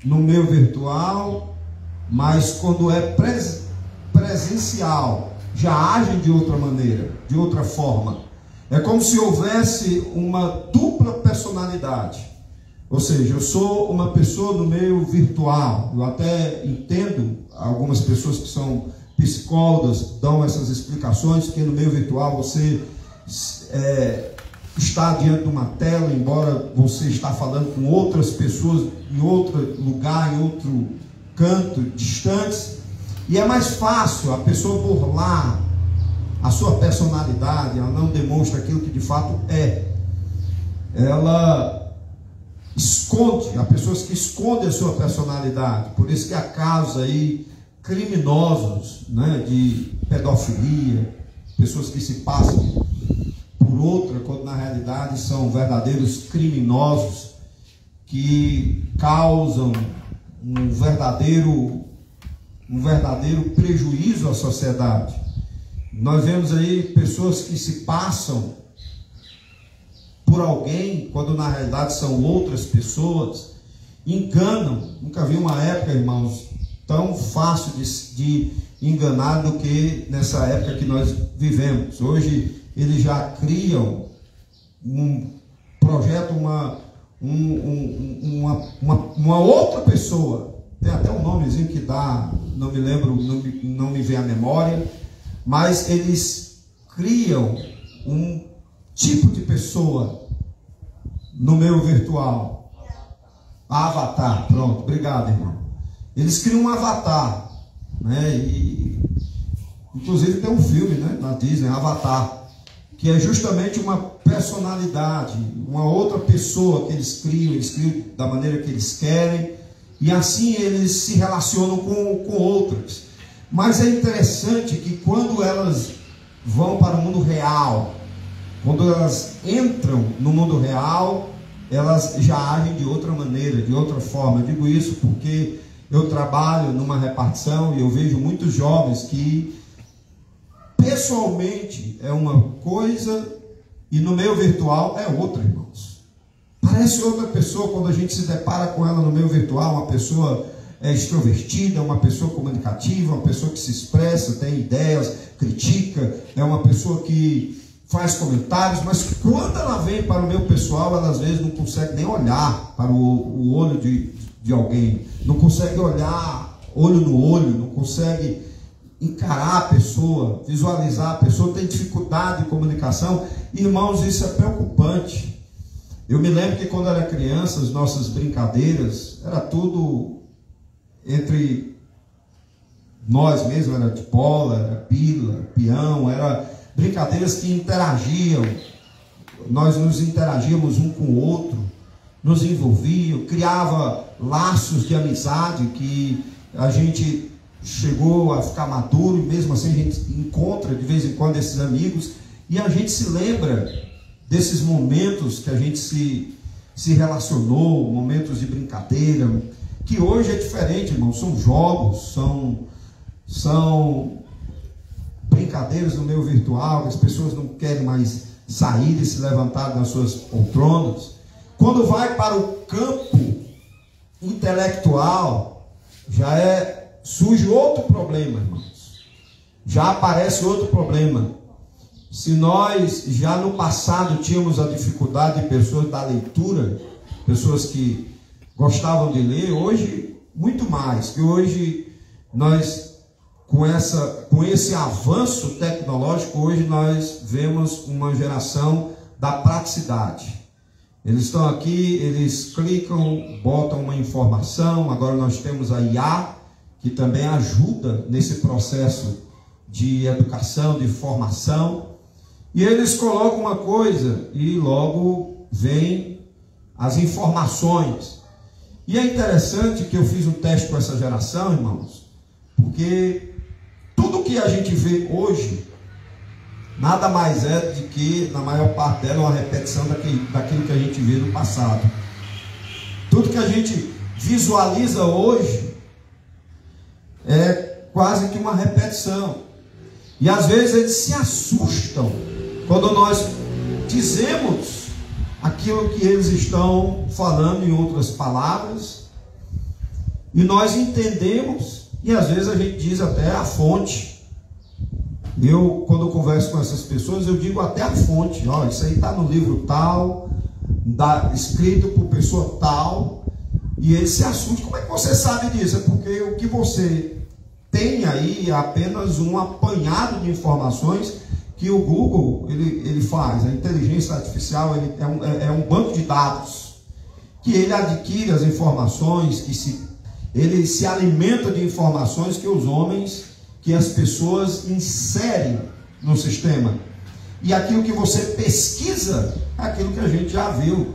no meio virtual, mas quando é presencial, já agem de outra maneira, de outra forma. É como se houvesse uma dupla personalidade. Ou seja, eu sou uma pessoa no meio virtual. Eu até entendo, algumas pessoas que são psicólogas dão essas explicações, que no meio virtual você está diante de uma tela, embora você está falando com outras pessoas em outro lugar, em outro canto, distantes, e é mais fácil a pessoa burlar a sua personalidade, ela não demonstra aquilo que de fato é. Ela esconde, há pessoas que escondem a sua personalidade, por isso que há casos aí criminosos, né, de pedofilia, pessoas que se passam por outra, quando na realidade são verdadeiros criminosos que causam um verdadeiro prejuízo à sociedade. Nós vemos aí pessoas que se passam por alguém, quando na realidade são outras pessoas, enganam. Nunca vi uma época, irmãos, tão fácil de enganar do que nessa época que nós vivemos. Hoje eles já criam um projeto, uma outra pessoa, tem até um nomezinho que dá, não me lembro, não me vem à memória, mas eles criam um tipo de pessoa no meio virtual. Avatar, pronto, obrigado, irmão. Eles criam um avatar, né? E inclusive tem um filme, né, na Disney, Avatar, que é justamente uma personalidade, uma outra pessoa que eles criam da maneira que eles querem, e assim eles se relacionam com outras. Mas é interessante que quando elas vão para o mundo real, quando elas entram no mundo real, elas já agem de outra maneira, de outra forma. Eu digo isso porque eu trabalho numa repartição e eu vejo muitos jovens que pessoalmente é uma coisa e no meio virtual é outra, irmãos. Parece outra pessoa quando a gente se depara com ela no meio virtual, uma pessoa é extrovertida, é uma pessoa comunicativa, uma pessoa que se expressa, tem ideias, critica, é uma pessoa que faz comentários, mas quando ela vem para o meu pessoal, ela às vezes não consegue nem olhar para o olho de alguém, não consegue olhar olho no olho, não consegue encarar a pessoa, visualizar a pessoa, tem dificuldade de comunicação. Irmãos, isso é preocupante. Eu me lembro que quando eu era criança, as nossas brincadeiras, era tudo entre nós mesmos, era de bola, era pila, peão, era brincadeiras que interagiam, nós nos interagíamos um com o outro, nos envolviam, criava laços de amizade que a gente chegou a ficar maduro, e mesmo assim a gente encontra de vez em quando esses amigos, e a gente se lembra desses momentos que a gente se relacionou, momentos de brincadeira, que hoje é diferente, irmão, são jogos, são brincadeiras no meio virtual, que as pessoas não querem mais sair e se levantar das suas poltronas. Quando vai para o campo intelectual, surge outro problema, irmãos. Já aparece outro problema. Se nós já no passado tínhamos a dificuldade de pessoas da leitura, pessoas que gostavam de ler, hoje muito mais, que hoje nós com esse avanço tecnológico, hoje nós vemos uma geração da praticidade. Eles estão aqui, eles clicam, botam uma informação. Agora nós temos a IA, que também ajuda nesse processo de educação, de formação. E eles colocam uma coisa e logo vem as informações. E é interessante que eu fiz um teste com essa geração, irmãos, porque tudo que a gente vê hoje nada mais é de que, na maior parte dela, uma repetição daquilo que a gente vê no passado. Tudo que a gente visualiza hoje é quase que uma repetição. E às vezes eles se assustam quando nós dizemos aquilo que eles estão falando em outras palavras, e nós entendemos, e às vezes a gente diz até a fonte. Quando eu converso com essas pessoas, eu digo até a fonte. Isso aí está no livro tal, escrito por pessoa tal, e eles se assustam. Como é que você sabe disso? É porque o que você tem aí é apenas um apanhado de informações que o Google ele faz. A inteligência artificial é um banco de dados que ele adquire as informações, ele se alimenta de informações que as pessoas inserem no sistema. E aquilo que você pesquisa é aquilo que a gente já viu.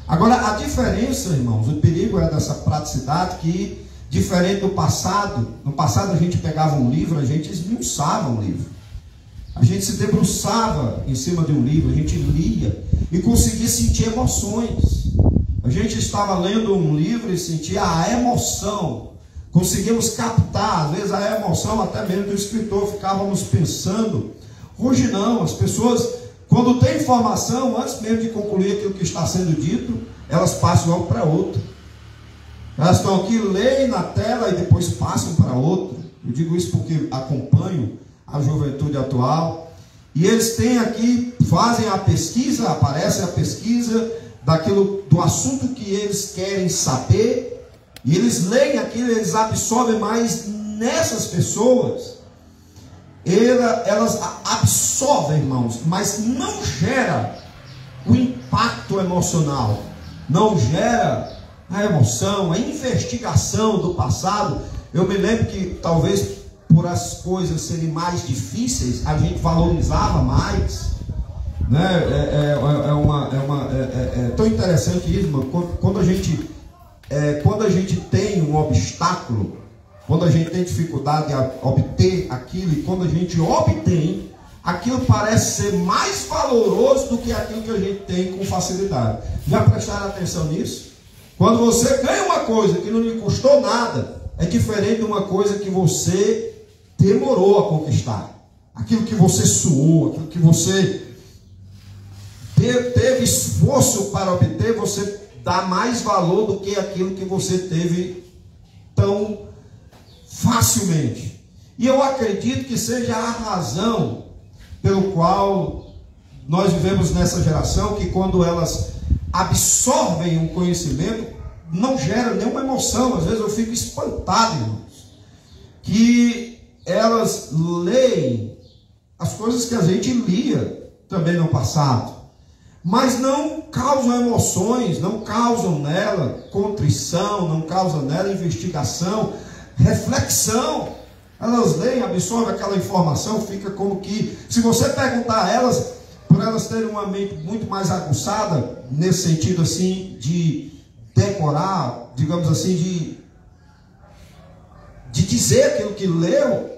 Agora, a diferença, irmãos, o perigo é dessa praticidade que, diferente do passado, no passado a gente pegava um livro, a gente esmiuçava um livro. A gente se debruçava em cima de um livro, a gente lia e conseguia sentir emoções. A gente estava lendo um livro e sentia a emoção. Conseguimos captar, às vezes, a emoção até mesmo do escritor, ficávamos pensando. Hoje não, as pessoas, quando tem informação, antes mesmo de concluir aquilo que está sendo dito, elas passam logo para outra. Elas estão aqui, leem na tela e depois passam para outra. Eu digo isso porque acompanho a juventude atual. E eles têm aqui, fazem a pesquisa, aparece a pesquisa do assunto que eles querem saber. E eles leem aquilo, eles absorvem, mas nessas pessoas, elas absorvem, irmãos, mas não gera o impacto emocional, não gera a emoção, a investigação do passado. Eu me lembro que talvez por as coisas serem mais difíceis, a gente valorizava mais, né? É tão interessante isso, irmão. Quando a gente tem um obstáculo, quando a gente tem dificuldade de obter aquilo, e quando a gente obtém, aquilo parece ser mais valoroso do que aquilo que a gente tem com facilidade. Já prestaram atenção nisso? Quando você ganha uma coisa que não lhe custou nada, é diferente de uma coisa que você demorou a conquistar. Aquilo que você suou, aquilo que você teve esforço para obter, você dá mais valor do que aquilo que você teve tão facilmente. E eu acredito que seja a razão pelo qual nós vivemos nessa geração, que quando elas absorvem um conhecimento, não gera nenhuma emoção. Às vezes eu fico espantado, irmãos, que elas leem as coisas que a gente lia também no passado, mas não causam emoções, não causam nela contrição, não causam nela investigação, reflexão. Elas leem, absorvem aquela informação, fica como que, se você perguntar a elas, por elas terem uma mente muito mais aguçada, nesse sentido assim, de decorar, digamos assim, de dizer aquilo que leu,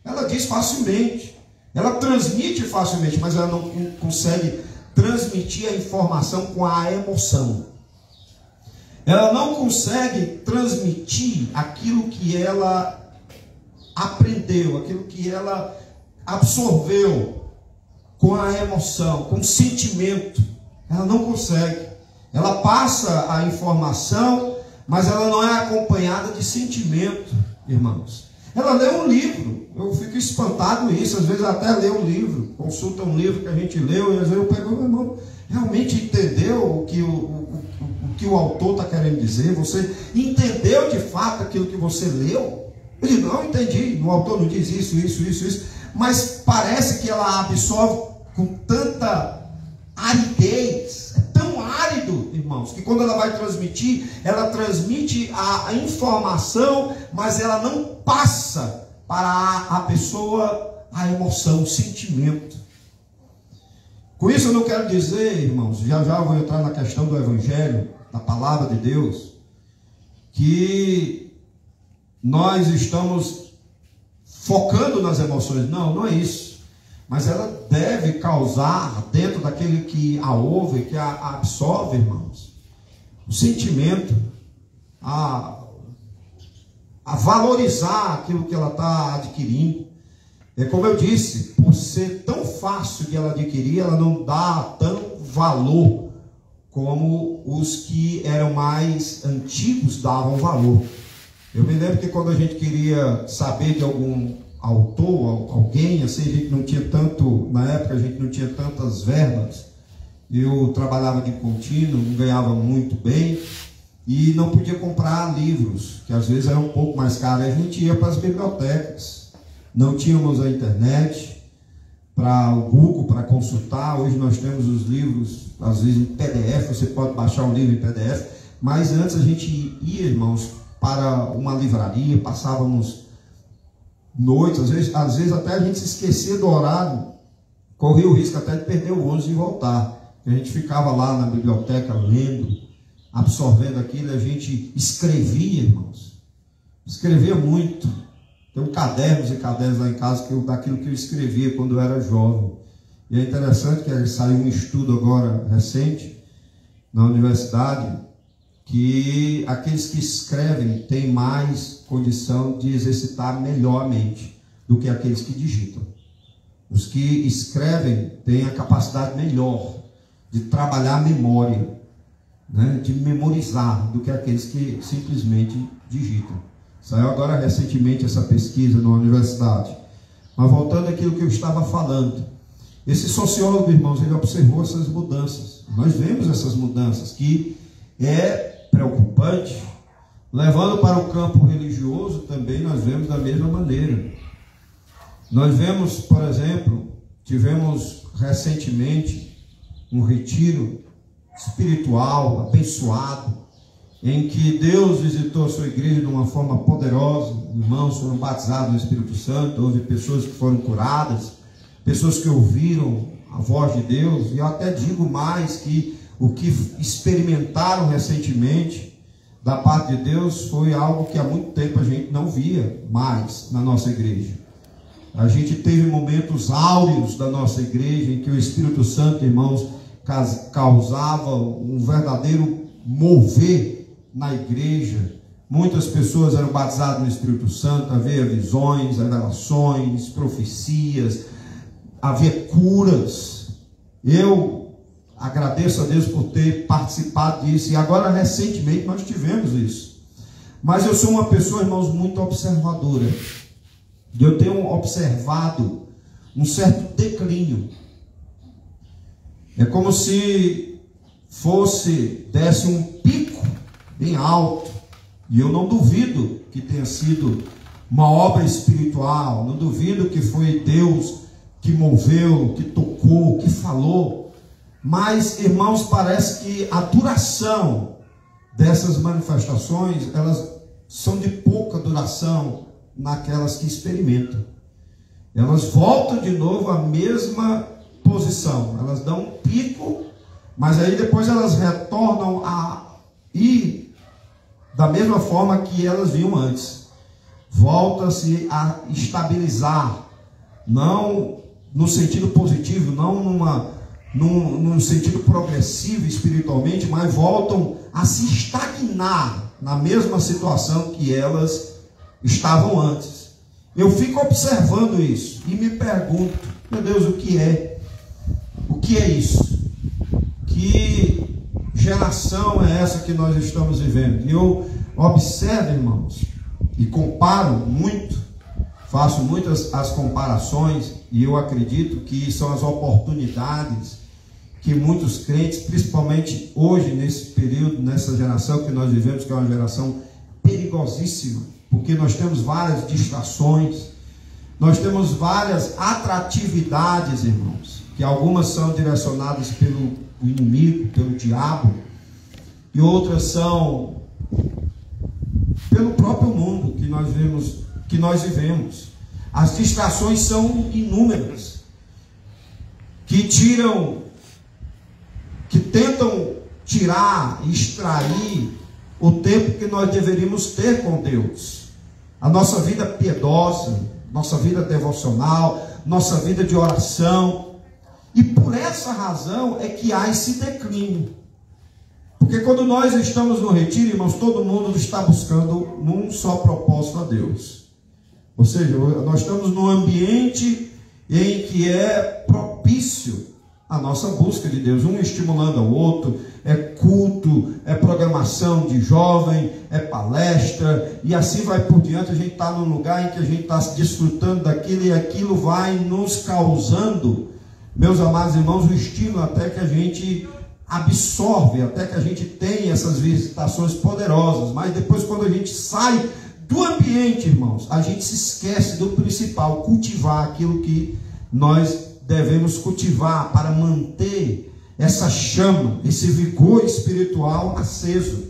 ela diz facilmente, ela transmite facilmente, mas ela não consegue transmitir a informação com a emoção. Ela não consegue transmitir aquilo que ela aprendeu, aquilo que ela absorveu com a emoção, com o sentimento. Ela não consegue. Ela passa a informação, mas ela não é acompanhada de sentimento, irmãos. Ela lê um livro, eu fico espantado com isso. Às vezes até lê um livro, consulta um livro que a gente leu, e às vezes eu pego, meu irmão, realmente entendeu o que o autor está querendo dizer? Você entendeu de fato aquilo que você leu? Ele não entendi, o autor não diz isso, mas parece que ela absorve com tanta aridez, é tão árido, irmãos, que quando ela vai transmitir, ela transmite a informação, mas ela não passa para a pessoa a emoção, o sentimento. Com isso eu não quero dizer, irmãos, já eu vou entrar na questão do Evangelho, da palavra de Deus, que nós estamos focando nas emoções. Não é isso. Mas ela deve causar dentro daquele que a ouve, que a absorve, irmãos, o sentimento, a valorizar aquilo que ela está adquirindo. É como eu disse, por ser tão fácil de ela adquirir, ela não dá tanto valor como os que eram mais antigos davam valor. Eu me lembro que quando a gente queria saber de algum autor, alguém, assim, a gente não tinha tanto, na época a gente não tinha tantas verbas, eu trabalhava de contínuo, não ganhava muito bem, e não podia comprar livros, que às vezes eram um pouco mais caros. A gente ia para as bibliotecas, não tínhamos a internet, para o Google, para consultar. Hoje nós temos os livros, às vezes em PDF, você pode baixar um livro em PDF, mas antes a gente ia, irmãos, para uma livraria, passávamos noites, às vezes até a gente se esquecia do horário, corria o risco até de perder o ônibus e voltar. A gente ficava lá na biblioteca lendo, absorvendo aquilo, a gente escrevia, irmãos, escrevia muito. Tem cadernos e cadernos lá em casa daquilo que eu escrevia quando eu era jovem. E é interessante que saiu um estudo agora recente na universidade, que aqueles que escrevem têm mais condição de exercitar melhor a mente do que aqueles que digitam. Os que escrevem têm a capacidade melhor de trabalhar a memória, né, de memorizar, do que aqueles que simplesmente digitam. Saiu agora recentemente essa pesquisa na universidade. Mas voltando àquilo que eu estava falando, esse sociólogo, irmãos, ele observou essas mudanças. Nós vemos essas mudanças, que é preocupante. Levando para o campo religioso também nós vemos da mesma maneira. Nós vemos, por exemplo, tivemos recentemente um retiro espiritual abençoado, em que Deus visitou a sua igreja de uma forma poderosa. Irmãos foram batizados no Espírito Santo, houve pessoas que foram curadas, pessoas que ouviram a voz de Deus, e eu até digo mais, que o que experimentaram recentemente da parte de Deus foi algo que há muito tempo a gente não via mais na nossa igreja. A gente teve momentos áureos da nossa igreja em que o Espírito Santo, irmãos, causava um verdadeiro mover na igreja. Muitas pessoas eram batizadas no Espírito Santo, havia visões, revelações, profecias, havia curas. Eu agradeço a Deus por ter participado disso, e agora recentemente nós tivemos isso. Mas eu sou uma pessoa, irmãos, muito observadora. E eu tenho observado um certo declínio. É como se desse um pico bem alto. E eu não duvido que tenha sido uma obra espiritual. Não duvido que foi Deus que moveu, que tocou, que falou. Mas, irmãos, parece que a duração dessas manifestações, elas são de pouca duração naquelas que experimentam. Elas voltam de novo à mesma posição. Elas dão um pico, mas aí depois elas retornam a ir da mesma forma que elas vinham antes. Volta-se a estabilizar, não no sentido positivo, não num sentido progressivo espiritualmente, mas voltam a se estagnar na mesma situação que elas estavam antes. Eu fico observando isso e me pergunto, meu Deus, o que é? O que é isso? Que geração é essa que nós estamos vivendo? E eu observo, irmãos, e comparo muito, faço muitas as comparações, e eu acredito que são as oportunidades que muitos crentes, principalmente hoje, nesse período, nessa geração que nós vivemos, que é uma geração perigosíssima, porque nós temos várias distrações, nós temos várias atratividades, irmãos, que algumas são direcionadas pelo inimigo, pelo diabo, e outras são pelo próprio mundo que nós vivemos. As distrações são inúmeras, que tentam tirar, extrair o tempo que nós deveríamos ter com Deus, a nossa vida piedosa, nossa vida devocional, nossa vida de oração. E por essa razão é que há esse declínio. Porque quando nós estamos no retiro, irmãos, todo mundo está buscando num só propósito a Deus. Ou seja, nós estamos num ambiente em que é propício a nossa busca de Deus, um estimulando ao outro, é culto, é programação de jovem, é palestra, e assim vai por diante. A gente está num lugar em que a gente está desfrutando daquilo, e aquilo vai nos causando, meus amados irmãos, um estímulo até que a gente absorve, até que a gente tem essas visitações poderosas. Mas depois, quando a gente sai do ambiente, irmãos, a gente se esquece do principal, cultivar aquilo que nós devemos cultivar para manter essa chama, esse vigor espiritual aceso.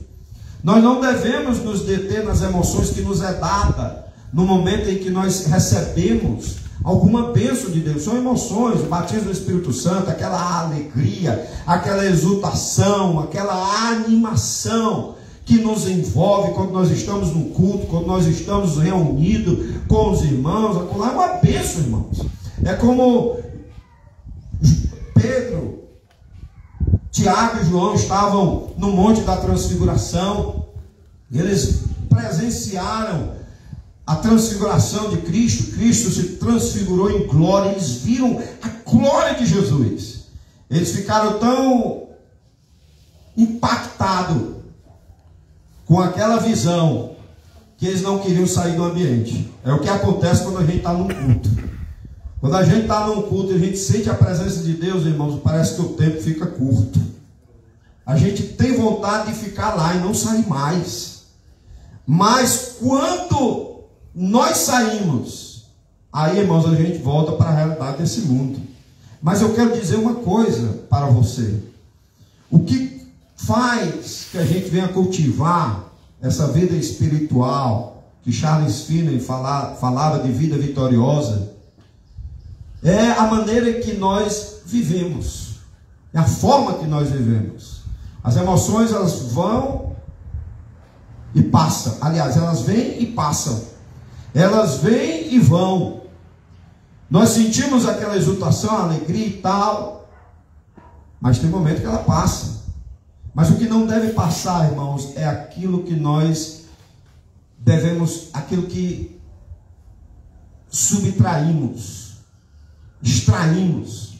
Nós não devemos nos deter nas emoções que nos é dada no momento em que nós recebemos alguma bênção de Deus. São emoções, o batismo do Espírito Santo, aquela alegria, aquela exultação, aquela animação que nos envolve quando nós estamos no culto, quando nós estamos reunidos com os irmãos. Aquilo é uma bênção, irmãos. É como Pedro, Tiago e João estavam no Monte da Transfiguração. Eles presenciaram a transfiguração de Cristo. Cristo se transfigurou em glória. Eles viram a glória de Jesus. Eles ficaram tão impactados com aquela visão que eles não queriam sair do ambiente. É o que acontece quando a gente está num culto. Quando a gente está num culto e a gente sente a presença de Deus, irmãos, parece que o tempo fica curto. A gente tem vontade de ficar lá e não sair mais. Mas quando nós saímos, aí, irmãos, a gente volta para a realidade desse mundo. Mas eu quero dizer uma coisa para você. O que faz que a gente venha cultivar essa vida espiritual, que Charles Finney falava de vida vitoriosa, é a maneira em que nós vivemos, é a forma que nós vivemos. As emoções, elas vão e passam. Aliás, elas vêm e passam. Elas vêm e vão. Nós sentimos aquela exultação, alegria e tal, mas tem momento que ela passa. Mas o que não deve passar, irmãos, é aquilo que nós devemos, aquilo que subtraímos, extraímos.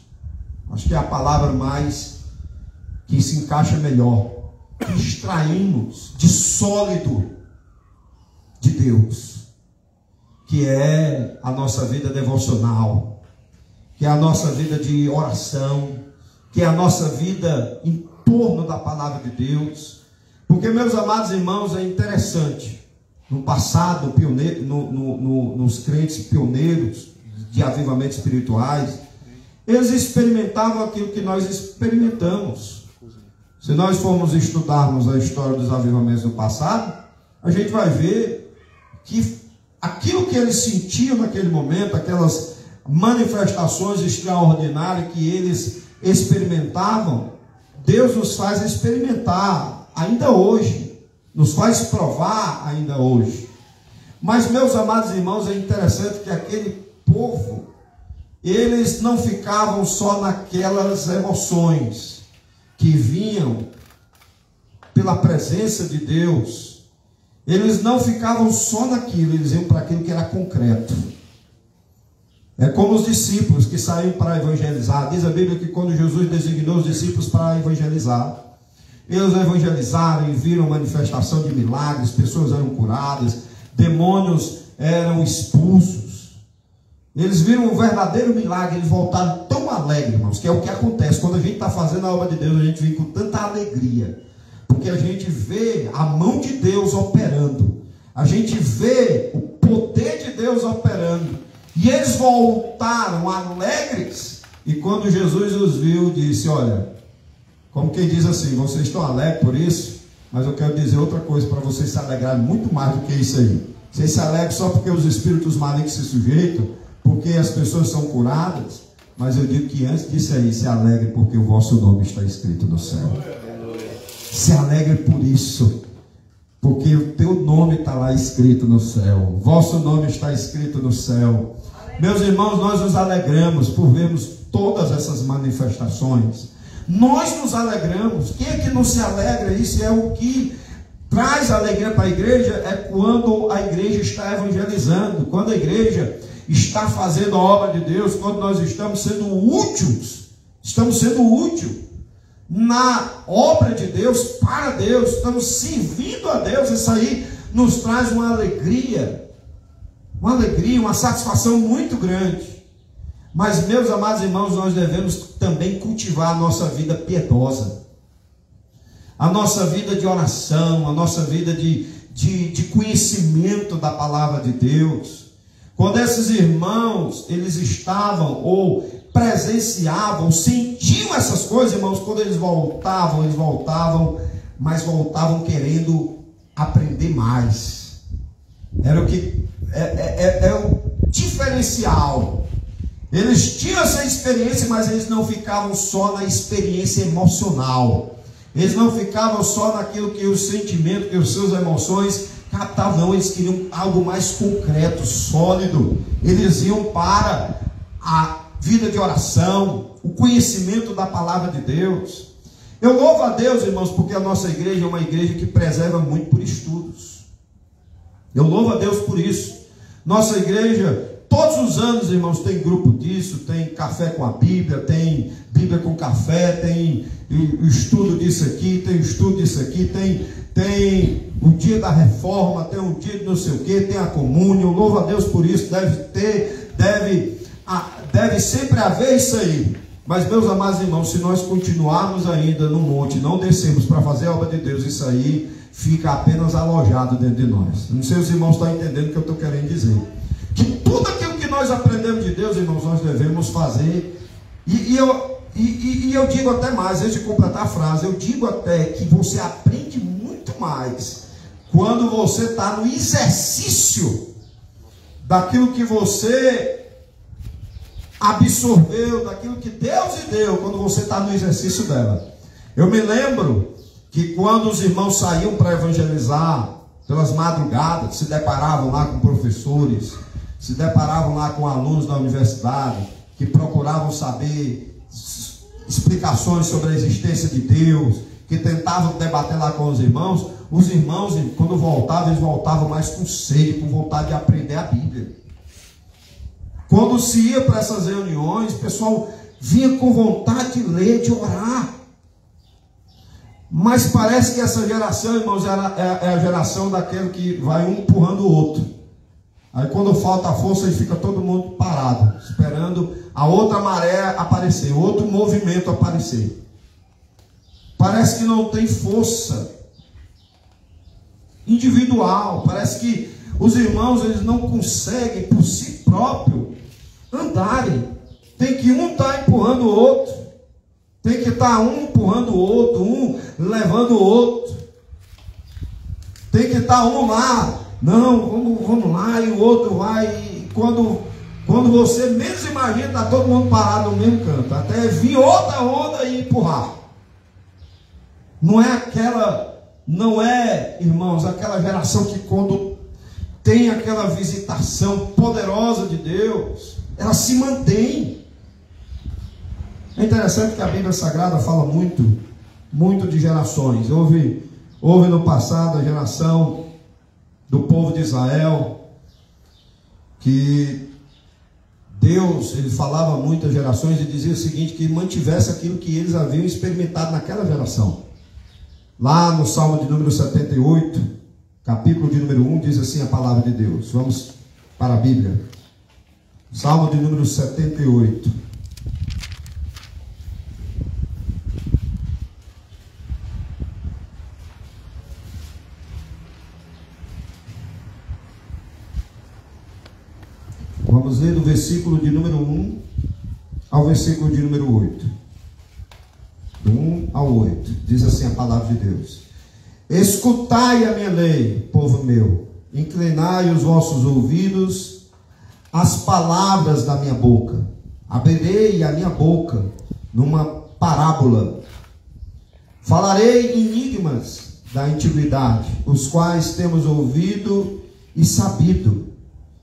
Acho que é a palavra mais que se encaixa melhor. Extraímos de sólido de Deus, que é a nossa vida devocional, que é a nossa vida de oração, que é a nossa vida em torno da palavra de Deus. Porque, meus amados irmãos, é interessante, no passado, nos crentes pioneiros de avivamentos espirituais, eles experimentavam aquilo que nós experimentamos. Se nós formos estudarmos a história dos avivamentos do passado, a gente vai ver que aquilo que eles sentiam naquele momento, aquelas manifestações extraordinárias que eles experimentavam, Deus nos faz experimentar ainda hoje, nos faz provar ainda hoje. Mas, meus amados irmãos, é interessante que aquele povo, eles não ficavam só naquelas emoções que vinham pela presença de Deus. Eles não ficavam só naquilo, eles iam para aquilo que era concreto. É como os discípulos que saíram para evangelizar. Diz a Bíblia que quando Jesus designou os discípulos para evangelizar, eles evangelizaram e viram manifestação de milagres, pessoas eram curadas, demônios eram expulsos. Eles viram um verdadeiro milagre, eles voltaram tão alegres, irmãos, que é o que acontece quando a gente está fazendo a obra de Deus, a gente vem com tanta alegria, porque a gente vê a mão de Deus operando, a gente vê o poder de Deus operando, e eles voltaram alegres, e quando Jesus os viu, disse: olha, como quem diz assim, vocês estão alegres por isso, mas eu quero dizer outra coisa para vocês se alegrarem muito mais do que isso aí. Vocês se alegram só porque os espíritos malignos se sujeitam, porque as pessoas são curadas, mas eu digo que antes disso aí, se alegre porque o vosso nome está escrito no céu. Se alegre por isso, porque o teu nome está lá escrito no céu, vosso nome está escrito no céu. Meus irmãos, nós nos alegramos por vermos todas essas manifestações. Nós nos alegramos. Quem é que não se alegra? Isso é o que traz alegria para a igreja, é quando a igreja está evangelizando, quando a igreja está fazendo a obra de Deus, quando nós estamos sendo úteis, na obra de Deus, para Deus, estamos servindo a Deus. Isso aí nos traz uma alegria, uma satisfação muito grande. Mas, meus amados irmãos, nós devemos também cultivar a nossa vida piedosa, a nossa vida de oração, a nossa vida de conhecimento da palavra de Deus. Quando esses irmãos, eles estavam ou presenciavam, sentiam essas coisas, irmãos, quando eles voltavam, mas voltavam querendo aprender mais. Era o que é o diferencial. Eles tinham essa experiência, mas eles não ficavam só na experiência emocional. Eles não ficavam só naquilo que os sentimentos, que as suas emoções captavam. Não, eles queriam algo mais concreto, sólido. Eles iam para a vida de oração, o conhecimento da palavra de Deus. Eu louvo a Deus, irmãos, porque a nossa igreja é uma igreja que preserva muito por estudos. Eu louvo a Deus por isso. Nossa igreja, todos os anos, irmãos, tem grupo disso, tem café com a Bíblia, tem Bíblia com café, tem o estudo disso aqui, tem o estudo disso aqui, tem o dia da reforma, tem um dia de não sei o que, tem a comunhão. Louvo a Deus por isso. Deve sempre haver isso aí. Mas, meus amados irmãos, se nós continuarmos ainda no monte, não descermos para fazer a obra de Deus, isso aí fica apenas alojado dentro de nós. Não sei se os irmãos estão entendendo o que eu estou querendo dizer. Que tudo aquilo que nós aprendemos de Deus, irmãos, nós devemos fazer. E eu digo até mais, antes de completar a frase, eu digo até que você aprende muito mais quando você está no exercício daquilo que você absorveu, daquilo que Deus lhe deu, quando você está no exercício dela. Eu me lembro que quando os irmãos saíam para evangelizar pelas madrugadas, se deparavam lá com professores, se deparavam lá com alunos da universidade, que procuravam saber explicações sobre a existência de Deus, que tentavam debater lá com os irmãos, quando voltavam, eles voltavam mais com sede, com vontade de aprender a Bíblia. Quando se ia para essas reuniões, o pessoal vinha com vontade de ler, de orar. Mas parece que essa geração, irmãos, é a geração daquele que vai um empurrando o outro. Aí quando falta a força, aí fica todo mundo parado, esperando a outra maré aparecer, outro movimento aparecer. Parece que não tem força individual. Parece que os irmãos, eles não conseguem por si próprio andarem. Tem que um estar empurrando o outro. Tem que estar um empurrando o outro, um levando o outro. Tem que estar um lá. Não, vamos lá, e o outro vai. E quando você menos imagina, está todo mundo parado no mesmo canto. Até vir outra onda e empurrar. Não é, irmãos, aquela geração que quando tem aquela visitação poderosa de Deus, ela se mantém. É interessante que a Bíblia Sagrada fala muito de gerações. Houve no passado a geração do povo de Israel, que Deus, ele falava muitas gerações e dizia o seguinte, que mantivesse aquilo que eles haviam experimentado naquela geração. Lá no Salmo de número 78, capítulo de número 1, diz assim a palavra de Deus. Vamos para a Bíblia. Salmo de número 78. Vamos ler do versículo de número 1 ao versículo de número 8. Do 1 ao 8. Diz assim a palavra de Deus. Escutai a minha lei, povo meu. Inclinai os vossos ouvidos às palavras da minha boca. Abrirei a minha boca numa parábola. Falarei enigmas da antiguidade, os quais temos ouvido e sabido.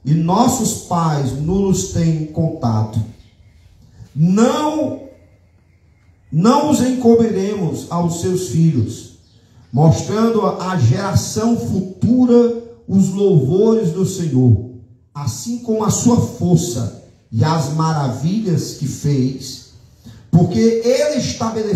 E nossos pais nos têm contado. Não os encobriremos aos seus filhos, mostrando à geração futura os louvores do Senhor, assim como a sua força e as maravilhas que fez, porque ele estabeleceu